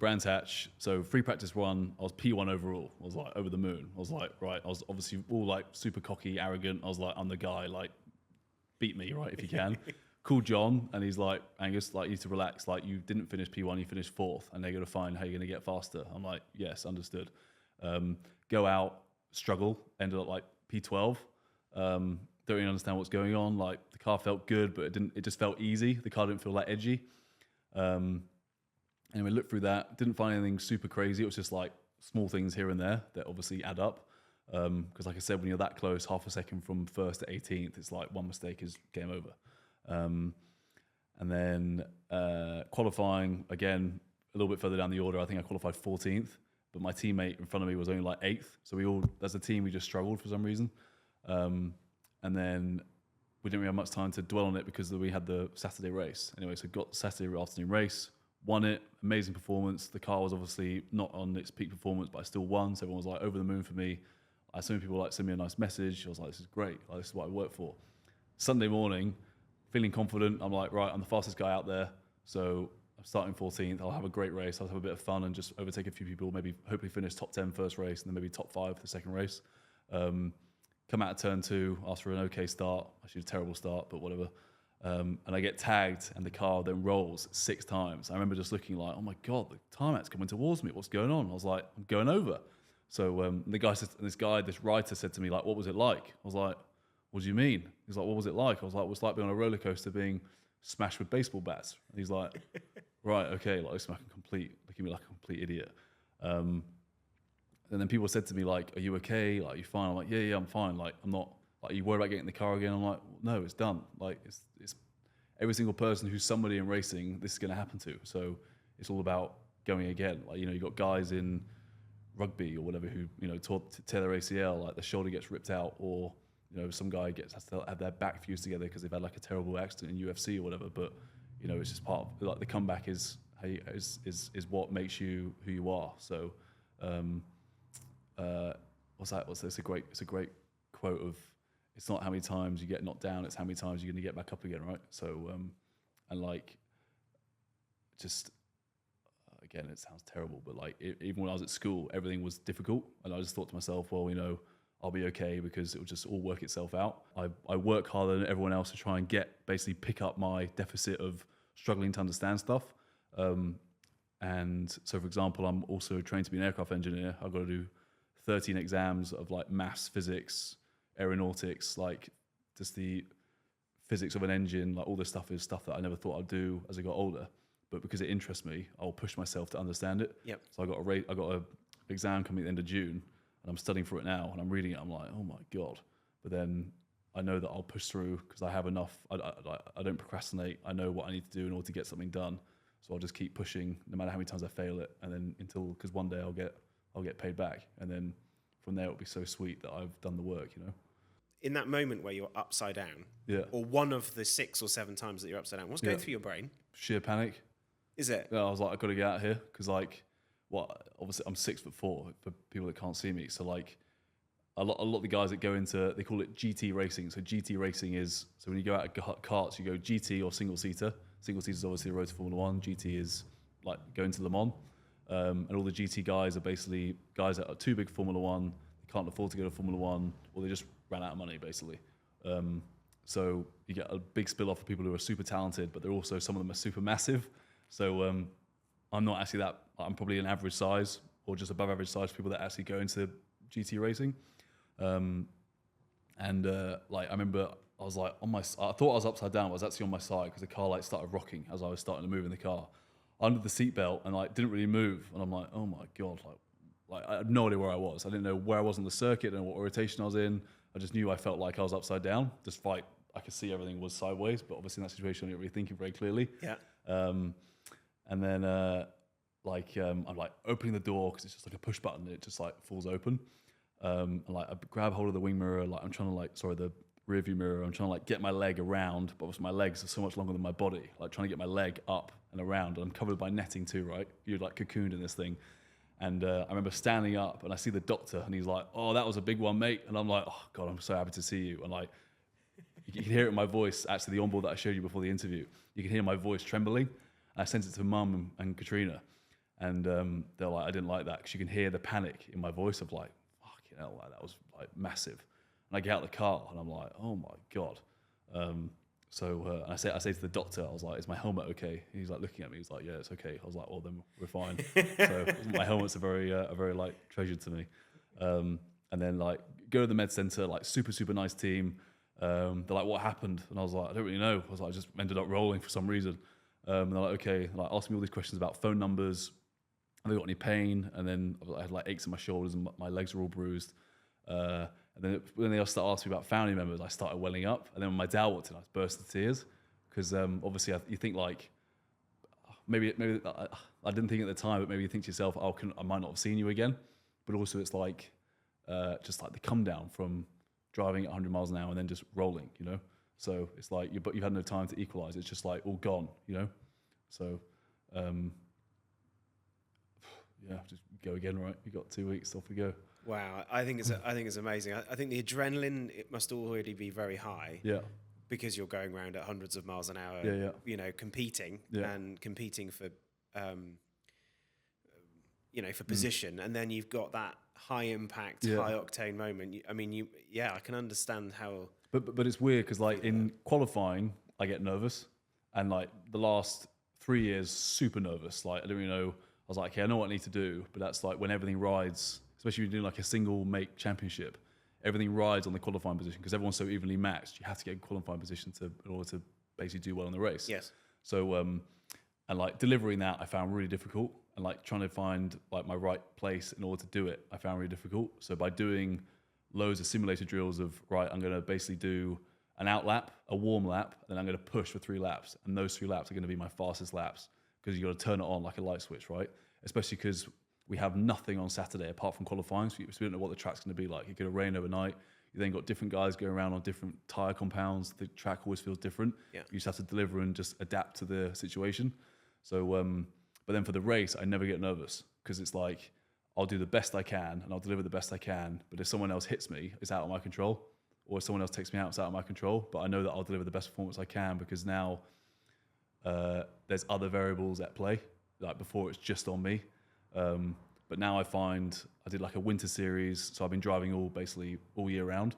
Brands Hatch, so free practice run, I was P1 overall. I was like over the moon. I was like, right, I was obviously all like super cocky, arrogant. I was like, I'm the guy, like, beat me, right, if you can. Called John, and he's like, Angus, like, you need to relax. Like, you didn't finish P1, you finished 4th, and they're going to find how you're going to get faster. I'm like, yes, understood. Go out, struggle, ended up like P12. Don't really understand what's going on. Like, the car felt good, but it just felt easy. The car didn't feel that edgy. Anyway, looked through that, didn't find anything super crazy. It was just like small things here and there that obviously add up. Because like I said, when you're that close, half a second from 1st to 18th, it's like one mistake is game over. And then qualifying, again, a little bit further down the order, I think I qualified 14th, but my teammate in front of me was only like 8th. So as a team, we just struggled for some reason. And then we didn't really have much time to dwell on it because we had the Saturday race. Anyway, so got the Saturday afternoon race, won it, amazing performance. The car was obviously not on its peak performance, but I still won. So everyone was like over the moon for me. I had so many people like send me a nice message. I was like, this is great. Like, this is what I work for. Sunday morning, feeling confident. I'm like, right, I'm the fastest guy out there. So I'm starting 14th. I'll have a great race. I'll have a bit of fun and just overtake a few people, maybe hopefully finish top 10 first race and then maybe top 5 the second race. Come out of turn 2 after an okay start. Actually, a terrible start, but whatever. And I get tagged and the car then rolls 6 times. I remember just looking like, oh my God, the tarmac's coming towards me. What's going on? I was like, I'm going over. So this writer said to me, like, what was it like? I was like, what do you mean? He's like, what was it like? I was like, well, it's like being on a roller coaster being smashed with baseball bats. And he's like, right, okay, like, looking at me like a complete idiot. And then people said to me, like, are you okay? Like, are you fine? I'm like, yeah, I'm fine. Like, I'm not, like, are you worried about getting in the car again? I'm like, no, it's done. Like, it's every single person who's somebody in racing, this is going to happen to. So it's all about going again. Like, you got guys in rugby or whatever who, tear their ACL, like the shoulder gets ripped out, or, some guy has to have their back fused together because they've had like a terrible accident in UFC or whatever. But, it's just part of, like, the comeback is what makes you who you are. So, what's that? It's a great quote of, it's not how many times you get knocked down, it's how many times you're going to get back up again, right? So, and like, just, again, it sounds terrible, but like, even when I was at school, everything was difficult. And I just thought to myself, well, I'll be okay because it will just all work itself out. I work harder than everyone else to try and basically pick up my deficit of struggling to understand stuff. And so, for example, I'm also trained to be an aircraft engineer. I've got to do 13 exams of like maths, physics, aeronautics, like just the physics of an engine, like all this stuff is stuff that I never thought I'd do as I got older. But because it interests me, I'll push myself to understand it. Yep. So I got a exam coming at the end of June, and I'm studying for it now, and I'm reading it. I'm like, oh my God. But then I know that I'll push through because I have enough. I don't procrastinate. I know what I need to do in order to get something done. So I'll just keep pushing no matter how many times I fail it, and then because one day I'll get paid back, and then from there it'll be so sweet that I've done the work, In that moment where you're upside down, Yeah. or one of the 6 or 7 times that you're upside down, what's going through your brain? Sheer panic. Is it? Yeah, I was like, I've got to get out of here because, like, obviously I'm 6'4" for people that can't see me. So like, a lot of the guys that go into, they call it GT racing. So GT racing is, so when you go out of karts, you go GT or single seater. Single seater is obviously the road to Formula One. GT is like going to Le Mans. And all the GT guys are basically guys that are too big for Formula One. They can't afford to go to Formula One, or they just ran out of money, basically. So you get a big spill off of people who are super talented, but they're also, some of them are super massive. So I'm not actually that, I'm probably an average size or just above average size for people that actually go into GT racing. Like, I remember I was like I thought I was upside down, but I was actually on my side because the car like started rocking as I was starting to move in the car under the seatbelt, and like didn't really move. And I'm like, oh my God, like I had no idea where I was. I didn't know where I was on the circuit and what rotation I was in. I just knew I felt like I was upside down, despite I could see everything was sideways. But obviously in that situation, I didn't really think it very clearly. Yeah. And then I'm like opening the door because it's just like a push button. And it just like falls open. And like I grab hold of the wing mirror, like I'm trying to the rear view mirror. I'm trying to like get my leg around, but obviously my legs are so much longer than my body. Like trying to get my leg up and around. And I'm covered by netting too, right? You're like cocooned in this thing. And I remember standing up and I see the doctor and he's like, oh, that was a big one, mate. And I'm like, oh God, I'm so happy to see you. And like, you can hear it in my voice, actually the onboard that I showed you before the interview. You can hear my voice trembling. I sent it to Mum and Katrina. And they're like, I didn't like that because you can hear the panic in my voice of like, fucking hell, like, that was like massive. And I get out of the car and I'm like, oh my God. And I say to the doctor, I was like, is my helmet okay? He's like looking at me, he's like, yeah, it's okay. I was like, well, then we're fine. So my helmet's a very like treasure to me. And then like go to the med center, like super, super nice team. They're like, what happened? And I was like, I don't really know. I was like, I just ended up rolling for some reason. And they're like, okay, like asking me all these questions about phone numbers. Have I got any pain? And then I had like aches in my shoulders and my legs were all bruised. And then when they started asking me about family members, I started welling up. And then when my dad walked in, I burst into tears because obviously you think like maybe I didn't think at the time, but maybe you think to yourself, oh, I might not have seen you again. But also it's like just like the come down from driving at 100 miles an hour and then just rolling, you know. So it's like but you've had no time to equalize. It's just like all gone, you know. So yeah, just go again, right? You got 2 weeks, off we go. Wow, I think it's amazing. I think the adrenaline, it must already be very high. Yeah. Because you're going around at hundreds of miles an hour. Yeah. You know, competing for, for position, and then you've got that high impact, high octane moment. I can understand how. But it's weird because like in qualifying, I get nervous, and like the last 3 years, super nervous. Like I don't really know. I was like, okay, I know what I need to do, but that's like when everything rides. especially if you're doing like a single make championship. Everything rides on the qualifying position because everyone's so evenly matched. You have to get a qualifying position in order to basically do well in the race. Yes. So, and like delivering that, I found really difficult, and like trying to find like my right place in order to do it, I found really difficult. So by doing loads of simulated drills of I'm going to basically do an out lap, a warm lap, then I'm going to push for 3 laps, and those 3 laps are going to be my fastest laps because you got to turn it on like a light switch, right? Especially because we have nothing on Saturday apart from qualifying, so we don't know what the track's going to be like. It could rain overnight. You then got different guys going around on different tyre compounds. The track always feels different. Yeah. You just have to deliver and just adapt to the situation. So, but then for the race, I never get nervous because it's like I'll do the best I can and I'll deliver the best I can. But if someone else hits me, it's out of my control. Or if someone else takes me out, it's out of my control. But I know that I'll deliver the best performance I can because now there's other variables at play. Like before, it's just on me. But now I find I did like a winter series, so I've been driving all year round.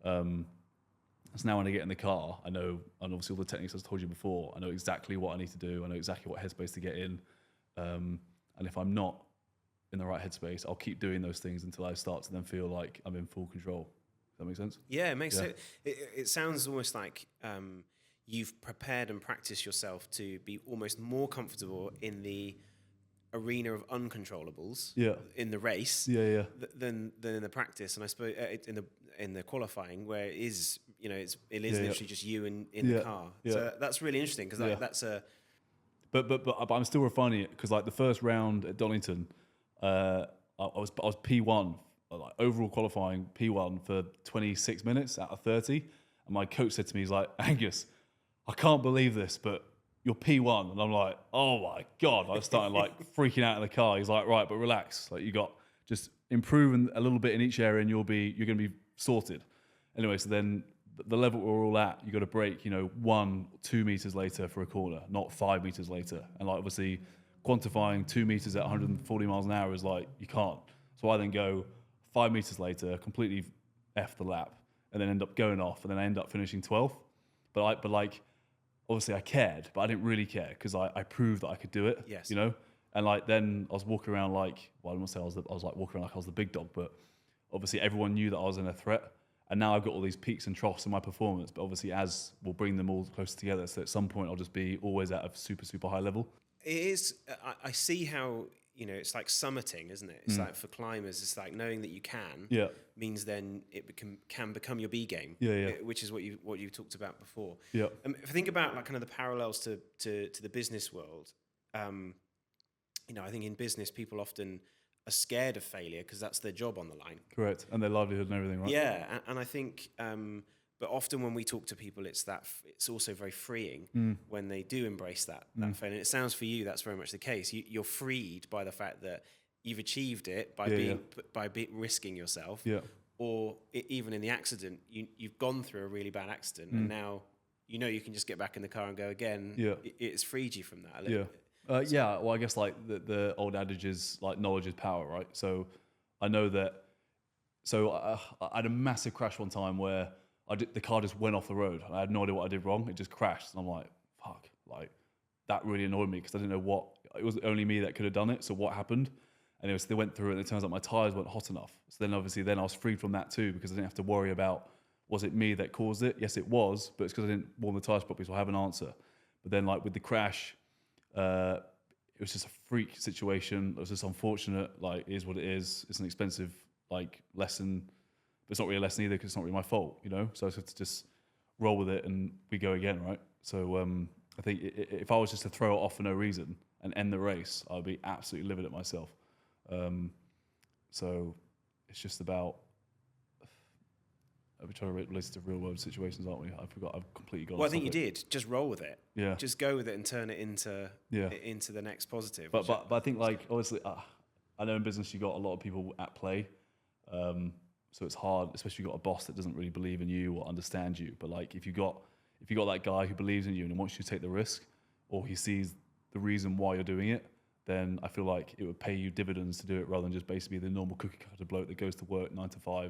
So now when I get in the car, I know, and obviously all the techniques I told you before, I know exactly what I need to do. I know exactly what headspace to get in. And if I'm not in the right headspace, I'll keep doing those things until I start to then feel like I'm in full control. Does that make sense? Yeah, it makes sense. It sounds almost like you've prepared and practiced yourself to be almost more comfortable in the arena of uncontrollables in the race than in the practice. And I suppose in the qualifying where it is literally just you in the car. So that's really interesting because that's a. But I'm still refining it because like the first round at Donington, I was P1, like overall qualifying P1 for 26 minutes out of 30, and my coach said to me, he's like, Angus, I can't believe this, but you're P1. And I'm like, oh my God. I started like freaking out in the car. He's like, right, but relax. Like you got just improving a little bit in each area and you're going to be sorted. Anyway, so then the level we're all at, you got to brake, 1, 2 meters later for a corner, not 5 meters later. And like obviously quantifying 2 meters at 140 miles an hour is like, you can't. So I then go 5 meters later, completely F the lap and then end up going off and then I end up finishing 12th. But obviously I cared, but I didn't really care because I proved that I could do it. Yes. And like then I was walking around like, well, I don't want to say I was like walking around like I was the big dog, but obviously everyone knew that I was in a threat. And now I've got all these peaks and troughs in my performance, but obviously as we'll bring them all closer together, so at some point I'll just be always at a super, super high level. It is. I see how it's like summiting, isn't it? It's like for climbers, it's like knowing that you can means then it can become your B game. Which is what you talked about before. Yeah. If I think about like kind of the parallels to the business world, I think in business people often are scared of failure because that's their job on the line. Correct, and their livelihood and everything, right? Yeah, and I think. But often when we talk to people, it's also very freeing when they do embrace that failure. And it sounds for you that's very much the case. You're freed by the fact that you've achieved it by risking yourself. Yeah. Or even in the accident, you've gone through a really bad accident, and now you can just get back in the car and go again. Yeah. It's freed you from that a little bit. Well, I guess like the old adage is like knowledge is power, right? So I know that. So I had a massive crash one time where the car just went off the road. I had no idea what I did wrong. It just crashed. And I'm like, fuck, like that really annoyed me because I didn't know it was only me that could have done it. So what happened? Anyway, so they went through it and it turns out my tires weren't hot enough. So then obviously I was freed from that too because I didn't have to worry about, was it me that caused it? Yes, it was, but it's because I didn't warm the tires properly. So I have an answer. But then like with the crash, it was just a freak situation. It was just unfortunate, like it is what it is. It's an expensive like lesson. But it's not really a lesson either because it's not really my fault, So I have to just roll with it and we go again, right? So I think if I was just to throw it off for no reason and end the race, I'd be absolutely livid at myself. So it's just about we're trying to relate it to real world situations, aren't we? I've completely gone. Well, I think you did. Just roll with it. Yeah. Just go with it and turn it into the next positive. But I think like obviously, I know in business you got a lot of people at play. So it's hard, especially if you've got a boss that doesn't really believe in you or understand you. But like if you got that guy who believes in you and wants you to take the risk, or he sees the reason why you're doing it, then I feel like it would pay you dividends to do it rather than just basically the normal cookie cutter bloke that goes to work 9 to 5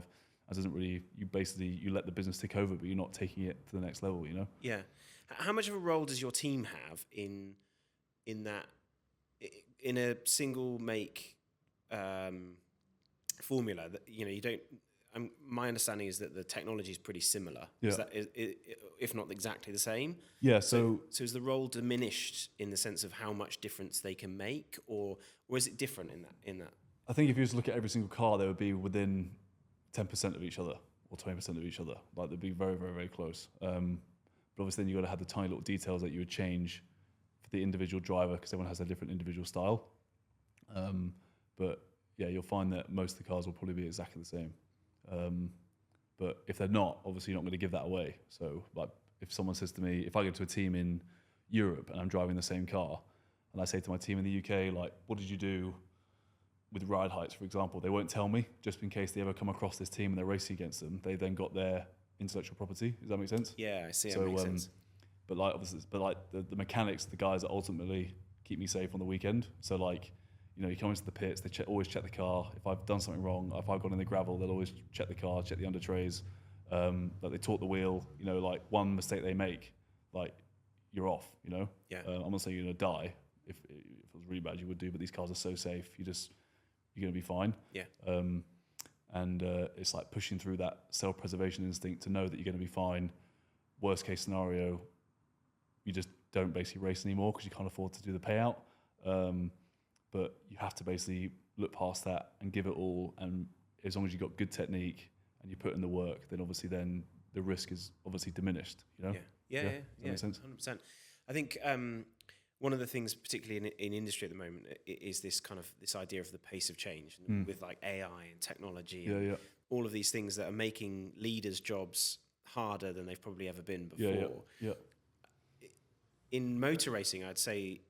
and doesn't really. You let the business take over, but you're not taking it to the next level. Yeah. How much of a role does your team have in that in a single make? formula that you don't. My understanding is that the technology is pretty similar. Yeah. Is that if not exactly the same? Yeah. So is the role diminished in the sense of how much difference they can make, or is it different in that? I think if you just look at every single car, they would be within 10% of each other or 20% of each other. Like they'd be very, very, very close. But obviously then you've got to have the tiny little details that you would change for the individual driver because everyone has a different individual style. But yeah, you'll find that most of the cars will probably be exactly the same. But if they're not, obviously you're not going to give that away. So like if someone says to me, if I go to a team in Europe and I'm driving the same car and I say to my team in the UK, like, what did you do with ride heights, for example? They won't tell me just in case they ever come across this team and they're racing against them. They then got their intellectual property. Does that make sense? Yeah, I see. That makes sense. But like obviously, the mechanics, the guys that ultimately keep me safe on the weekend. So like, you come into the pits, they always check the car. If I've done something wrong, if I've gone in the gravel, they'll always check the car, check the under trays. Like they taught the wheel. Like one mistake they make, like you're off. Yeah. I'm not saying you're gonna die. If it was really bad, you would do. But these cars are so safe. You're gonna be fine. Yeah. And it's like pushing through that self-preservation instinct to know that you're gonna be fine. Worst case scenario, you just don't basically race anymore because you can't afford to do the payout. But you have to basically look past that and give it all. And as long as you've got good technique and you put in the work, then obviously then the risk is obviously diminished. Yeah. Does that make sense? 100%. I think one of the things, particularly in industry at the moment, is this idea of the pace of change with like AI and technology and all of these things that are making leaders' jobs harder than they've probably ever been before. Yeah. In motor racing, I'd say,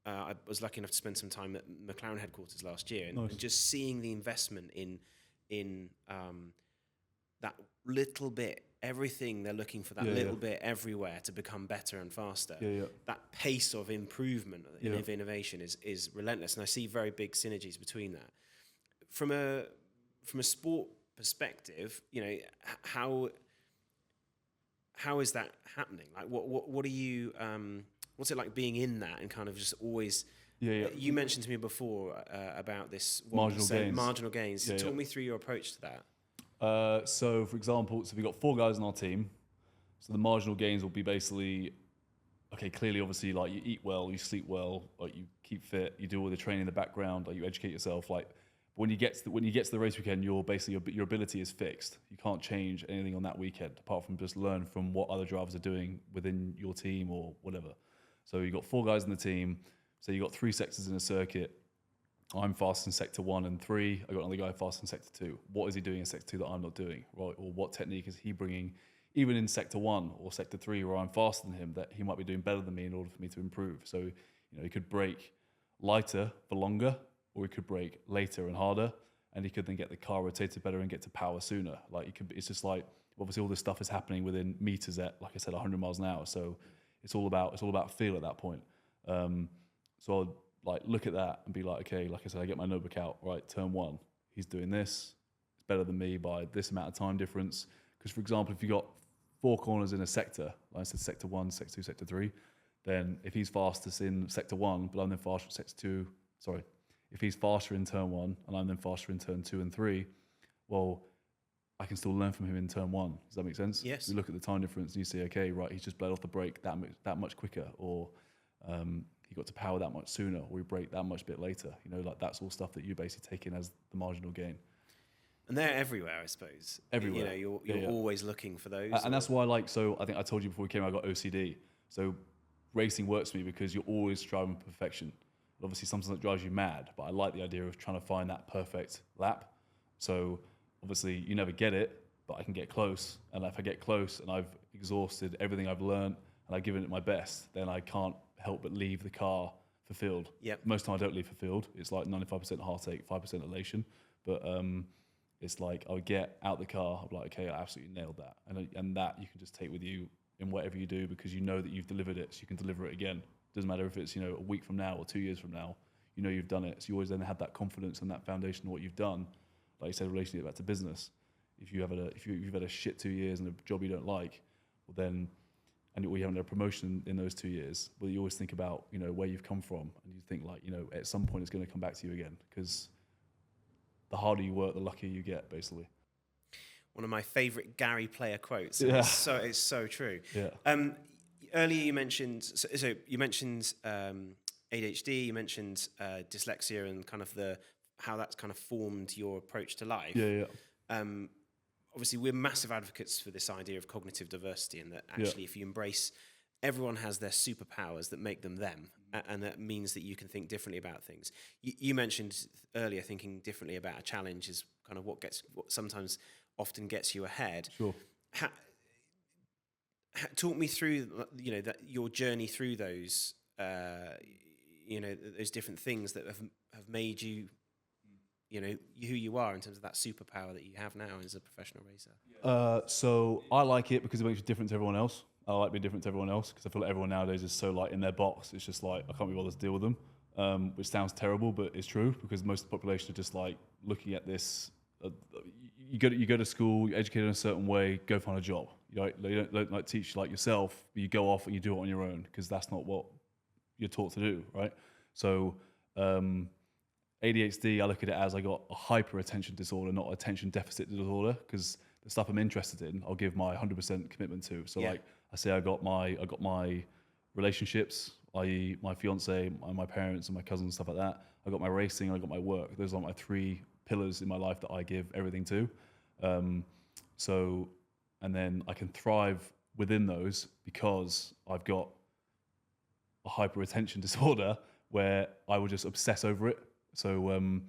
I was lucky enough to spend some time at McLaren headquarters last year, and just seeing the investment in that little bit, everything they're looking for, that little bit everywhere to become better and faster. That pace of improvement of innovation is relentless, and I see very big synergies between that. From a sport perspective, how is that happening? Like, what are you? What's it like being in that and kind of just always? You mentioned to me before about this marginal gains. Talk me through your approach to that. So, for example, we've got 4 guys on our team. So the marginal gains will be basically, okay, clearly, obviously, like you eat well, you sleep well, like you keep fit, you do all the training in the background, like you educate yourself. Like when you get to the race weekend, your ability is fixed. You can't change anything on that weekend apart from just learn from what other drivers are doing within your team or whatever. So you've got 4 guys in the team. So you've got 3 sectors in a circuit. I'm fast in sector 1 and 3. I got another guy fast in sector 2. What is he doing in sector 2 that I'm not doing, right? Or what technique is he bringing, even in sector 1 or sector 3, where I'm faster than him, that he might be doing better than me in order for me to improve. So he could brake lighter for longer, or he could brake later and harder, and he could then get the car rotated better and get to power sooner. Like it's just like obviously all this stuff is happening within meters at, like I said, 100 miles an hour. So it's all about feel at that point. So I'd like look at that and be like, okay, like I said, I get my notebook out, right? Turn 1, he's doing this. It's better than me by this amount of time difference. Because for example, if you got 4 corners in a sector, like I said, sector 1, sector 2, sector 3, then if he's fastest in sector 1, but I'm then faster in sector 2, if he's faster in turn 1 and I'm then faster in turn 2 and 3, well, I can still learn from him in turn 1. Does that make sense? Yes. You look at the time difference and you say, okay, right, he's just bled off the brake that much quicker, or he got to power that much sooner, or he brake that much bit later. Like that's all stuff that you basically take in as the marginal gain. And they're everywhere, I suppose. Everywhere. You're always looking for those. And that's why, I think I told you before we came, I got OCD. So racing works for me because you're always striving for perfection. Obviously, sometimes it drives you mad, but I like the idea of trying to find that perfect lap. So obviously, you never get it, but I can get close. And if I get close and I've exhausted everything I've learned and I've given it my best, then I can't help but leave the car fulfilled. Yep. Most of the time I don't leave fulfilled. It's like 95% heartache, 5% elation. But it's like I'll get out the car, I'm like, okay, I absolutely nailed that. And that you can just take with you in whatever you do, because you know that you've delivered it, so you can deliver it again. Doesn't matter if it's a week from now or 2 years from now, you've done it. So you always then have that confidence and that foundation of what you've done. Like you said, relating it back to business. If you've had a shit 2 years and a job you don't like, well then, and you haven't had a promotion in those 2 years, well you always think about where you've come from, and you think like at some point it's going to come back to you again, because the harder you work, the luckier you get, basically. One of my favorite Gary Player quotes. Yeah. It's so true. Yeah. Earlier you mentioned, so you mentioned ADHD, you mentioned dyslexia and kind of how that's kind of formed your approach to life. Yeah. Obviously, we're massive advocates for this idea of cognitive diversity, and that actually, if you embrace, everyone has their superpowers that make them them, and that means that you can think differently about things. You mentioned earlier thinking differently about a challenge is kind of what sometimes often gets you ahead. Sure. Talk me through, that your journey through those, those different things that have made you, who you are in terms of that superpower that you have now as a professional racer. So I like it because it makes you different to everyone else. I like being different to everyone else because I feel like everyone nowadays is so like in their box. It's just like I can't be bothered to deal with them, which sounds terrible, but it's true because most of the population are just like looking at this. You go to school, you're educated in a certain way, go find a job. They don't like teach like yourself, but you go off and you do it on your own because that's not what you're taught to do, right? So ADHD, I look at it as I got a hyper attention disorder, not attention deficit disorder, because the stuff I'm interested in, I'll give my 100% commitment to. So like I say, I got my relationships, i.e. my fiance, my parents and my cousins, stuff like that. I got my racing, I got my work. Those are my three pillars in my life that I give everything to. And then I can thrive within those because I've got a hyper attention disorder where I will just obsess over it. So, and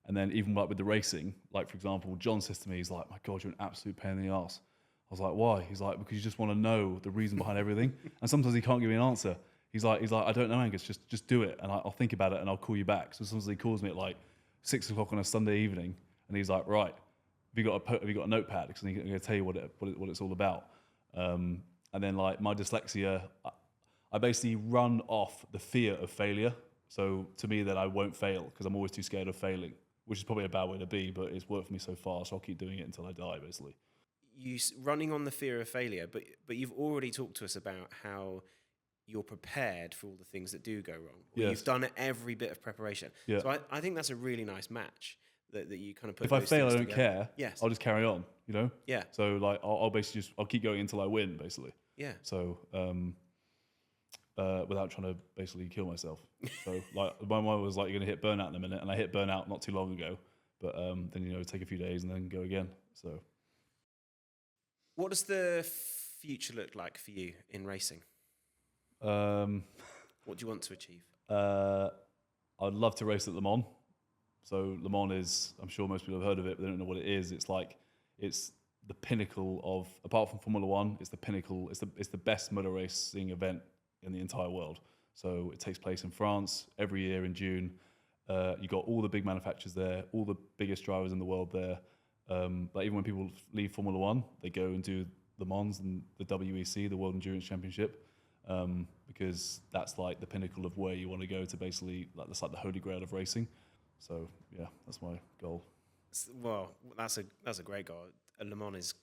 then even like with the racing, like for example, John says to me, he's like, "My God, you're an absolute pain in the ass." I was like, "Why?" He's like, "Because you just want to know the reason behind everything." And sometimes he can't give me an answer. He's like, "I don't know, Angus, just do it. And I'll think about it and I'll call you back." So sometimes he calls me at like 6 o'clock on a Sunday evening and he's like, "Right, have you got a notepad? Because I'm going to tell you what it's all about." And then like my dyslexia, I basically run off the fear of failure. So to me, that I won't fail because I'm always too scared of failing, which is probably a bad way to be, but it's worked for me so far, so I'll keep doing it until I die, basically. Running on the fear of failure, but you've already talked to us about how you're prepared for all the things that do go wrong. Yes. You've done every bit of preparation. Yeah. So I think that's a really nice match that you kind of put. If I fail, I don't together. care. Yes. I'll just carry on, Yeah. So like I'll basically I'll keep going until I win, basically. Yeah. So without trying to basically kill myself. So like my mind was like, you're going to hit burnout in a minute, and I hit burnout not too long ago. But then take a few days and then go again. So what does the future look like for you in racing? What do you want to achieve? I'd love to race at Le Mans. So Le Mans is, I'm sure most people have heard of it, but they don't know what it is. It's the pinnacle of, apart from Formula One, it's the pinnacle. It's the best motor racing event in the entire world. So it takes place in France every year in June. You got all the big manufacturers there, all the biggest drivers in the world there. But even when people leave Formula One, they go and do Le Mans and the WEC, the World Endurance Championship, because that's like the pinnacle of where you want to go to basically, like that's like the holy grail of racing. So yeah, that's my goal. Well, that's a great goal. Le Mans is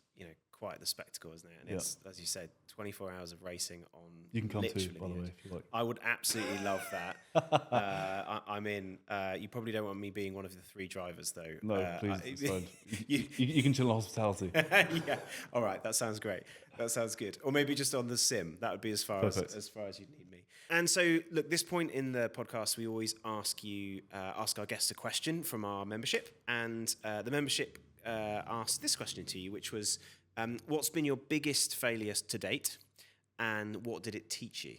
quite the spectacle, isn't it? And it's, as you said, 24 hours of racing on. You can come literally too, by the way, if you like. I would absolutely love that. I'm in. You probably don't want me being one of the 3 drivers, though. No, please. It's fine. You can chill in hospitality. Yeah. All right. That sounds great. That sounds good. Or maybe just on the sim. That would be as far as you'd need me. And so, look, this point in the podcast, we always ask our guests a question from our membership, and the membership asked this question to you, which was, what's been your biggest failure to date, and what did it teach you?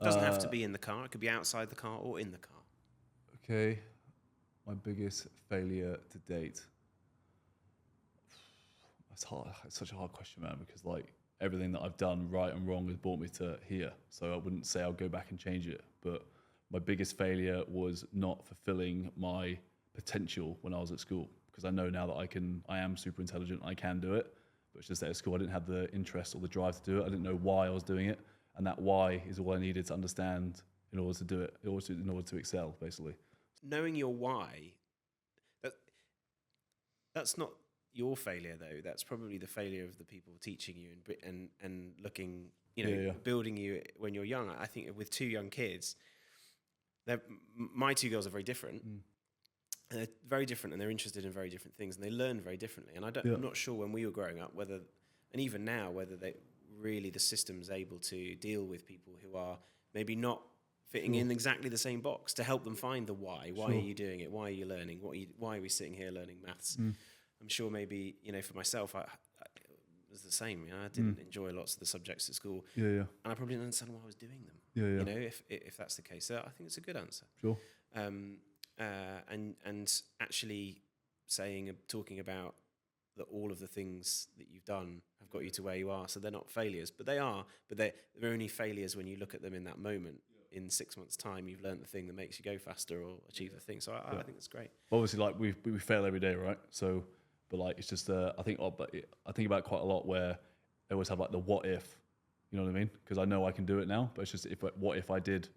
Doesn't have to be in the car. It could be outside the car or in the car. Okay. My biggest failure to date. That's hard. It's such a hard question, man, because like everything that I've done right and wrong has brought me to here. So I wouldn't say I'll go back and change it. But my biggest failure was not fulfilling my potential when I was at school, because I know now that I am super intelligent. I can do it. But it's just that at school I didn't have the interest or the drive to do it. I didn't know why I was doing it. And that why is all I needed to understand in order to do it, in order to excel, basically. Knowing your why, that's not your failure, though. That's probably the failure of the people teaching you and looking, building you when you're young. I think with 2 young kids, my 2 girls are very different. And they're very different, and they're interested in very different things, and they learn very differently. And I'm not sure when we were growing up whether, and even now, whether the system's able to deal with people who are maybe not fitting in exactly the same box, to help them find the why. Why are you doing it? Why are you learning? Why are we sitting here learning maths? I'm sure maybe, for myself, I it was the same. I didn't enjoy lots of the subjects at school. And I probably didn't understand why I was doing them. If that's the case. So I think it's a good answer. Sure. And actually talking about that all of the things that you've done have got you to where you are. So they're not failures, but they're only failures when you look at them in that moment. In 6 months' time, you've learned the thing that makes you go faster or achieve the thing. So I think that's great. Obviously, like we fail every day, right? So, but like it's just I think about it quite a lot where I always have like the what if, you know what I mean? Because I know I can do it now, but it's just what if I did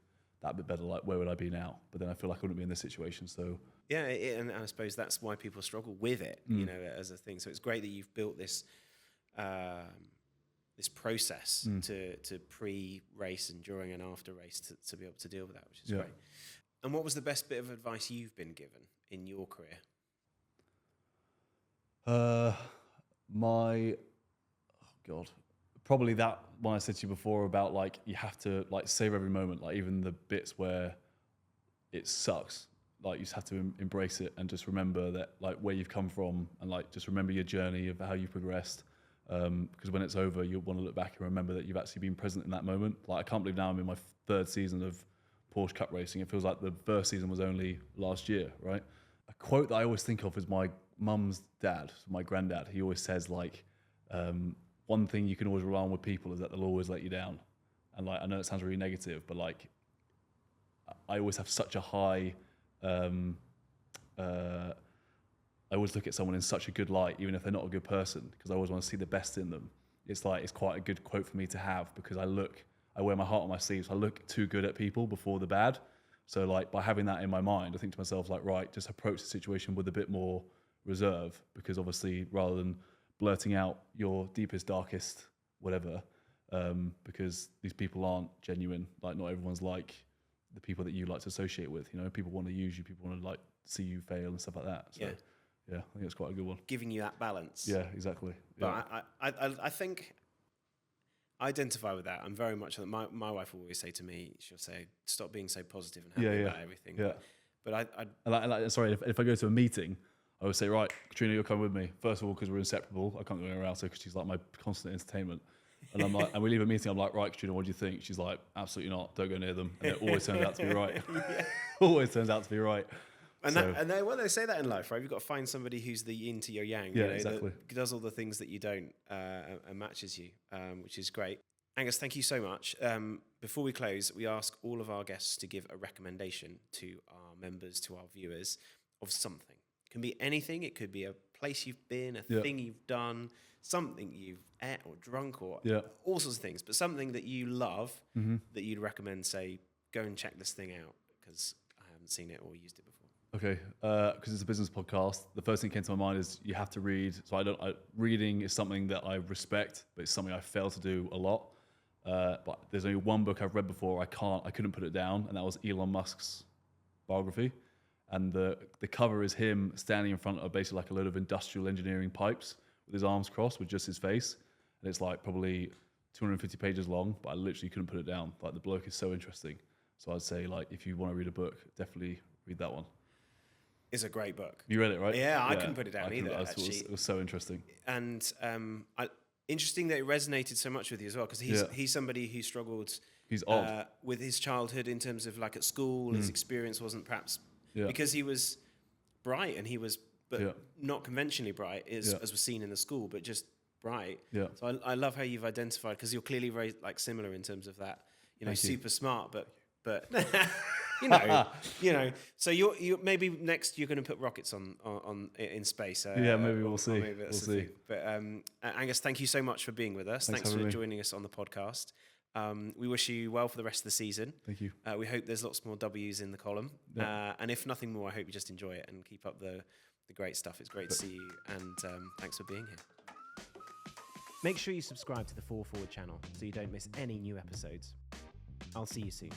that bit better? Like where would I be now? But then I feel like I wouldn't be in this situation. So yeah, and I suppose that's why people struggle with it, as a thing. So it's great that you've built this this process to pre-race and during and after race to be able to deal with that, which is great. And what was the best bit of advice you've been given in your career? Probably that one I said to you before about like you have to like savor every moment, like even the bits where it sucks. Like you just have to embrace it and just remember that like where you've come from and like just remember your journey of how you progressed. Because when it's over, you'll want to look back and remember that you've actually been present in that moment. Like I can't believe now I'm in my third season of Porsche Cup racing. It feels like the first season was only last year, right? A quote that I always think of is my mum's dad, my granddad. He always says like, one thing you can always rely on with people is that they'll always let you down. And like, I know it sounds really negative, but like, I always have such a high, I always look at someone in such a good light, even if they're not a good person, because I always want to see the best in them. It's quite a good quote for me to have because I wear my heart on my sleeve. So I look too good at people before the bad. So like by having that in my mind, I think to myself like, right, just approach the situation with a bit more reserve, because obviously rather than blurting out your deepest, darkest, whatever, because these people aren't genuine. Like not everyone's like the people that you like to associate with. People want to use you. People want to like see you fail and stuff like that. So, yeah, I think it's quite a good one. Giving you that balance. Yeah, exactly. But I think I identify with that. I'm very much, my wife will always say to me, she'll say, stop being so positive and happy about everything. Yeah. But sorry, if I go to a meeting, I would say, right, Katrina, you'll come with me. First of all, because we're inseparable. I can't go anywhere else because she's like my constant entertainment. And I'm like, and we leave a meeting, I'm like, right, Katrina, what do you think? She's like, absolutely not. Don't go near them. And it always turns out to be right. Always turns out to be right. And they say that in life, right? You've got to find somebody who's the yin to your yang. Exactly. That does all the things that you don't and matches you, which is great. Angus, thank you so much. Before we close, we ask all of our guests to give a recommendation to our members, to our viewers, of something. It can be anything. It could be a place you've been, a thing you've done, something you've ate or drunk, or all sorts of things. But something that you love that you'd recommend, say, go and check this thing out because I haven't seen it or used it before. Okay, because it's a business podcast, the first thing that came to my mind is you have to read. So reading is something that I respect, but it's something I fail to do a lot. But there's only one book I've read before I couldn't put it down, and that was Elon Musk's biography. And the cover is him standing in front of basically like a load of industrial engineering pipes with his arms crossed with just his face. And it's like probably 250 pages long, but I literally couldn't put it down. Like the bloke is so interesting. So I'd say like if you want to read a book, definitely read that one. It's a great book. You read it, right? Yeah, I couldn't put it down either, actually. It was so interesting. And interesting that it resonated so much with you as well, because he's somebody who struggled with his childhood in terms of like at school, his experience wasn't perhaps because he was bright and he was, but not conventionally bright as was seen in the school, but just bright. Yeah. So I love how you've identified, because you're clearly very like similar in terms of that, super smart, but so you maybe next you're going to put rockets on in space. Maybe we'll see. Maybe that's the thing. But Angus, thank you so much for being with us. Thanks for joining us on the podcast. We wish you well for the rest of the season. Thank you. We hope there's lots more W's in the column. Yeah. And if nothing more, I hope you just enjoy it and keep up the great stuff. It's great to see you, and thanks for being here. Make sure you subscribe to the 4 Forward channel so you don't miss any new episodes. I'll see you soon.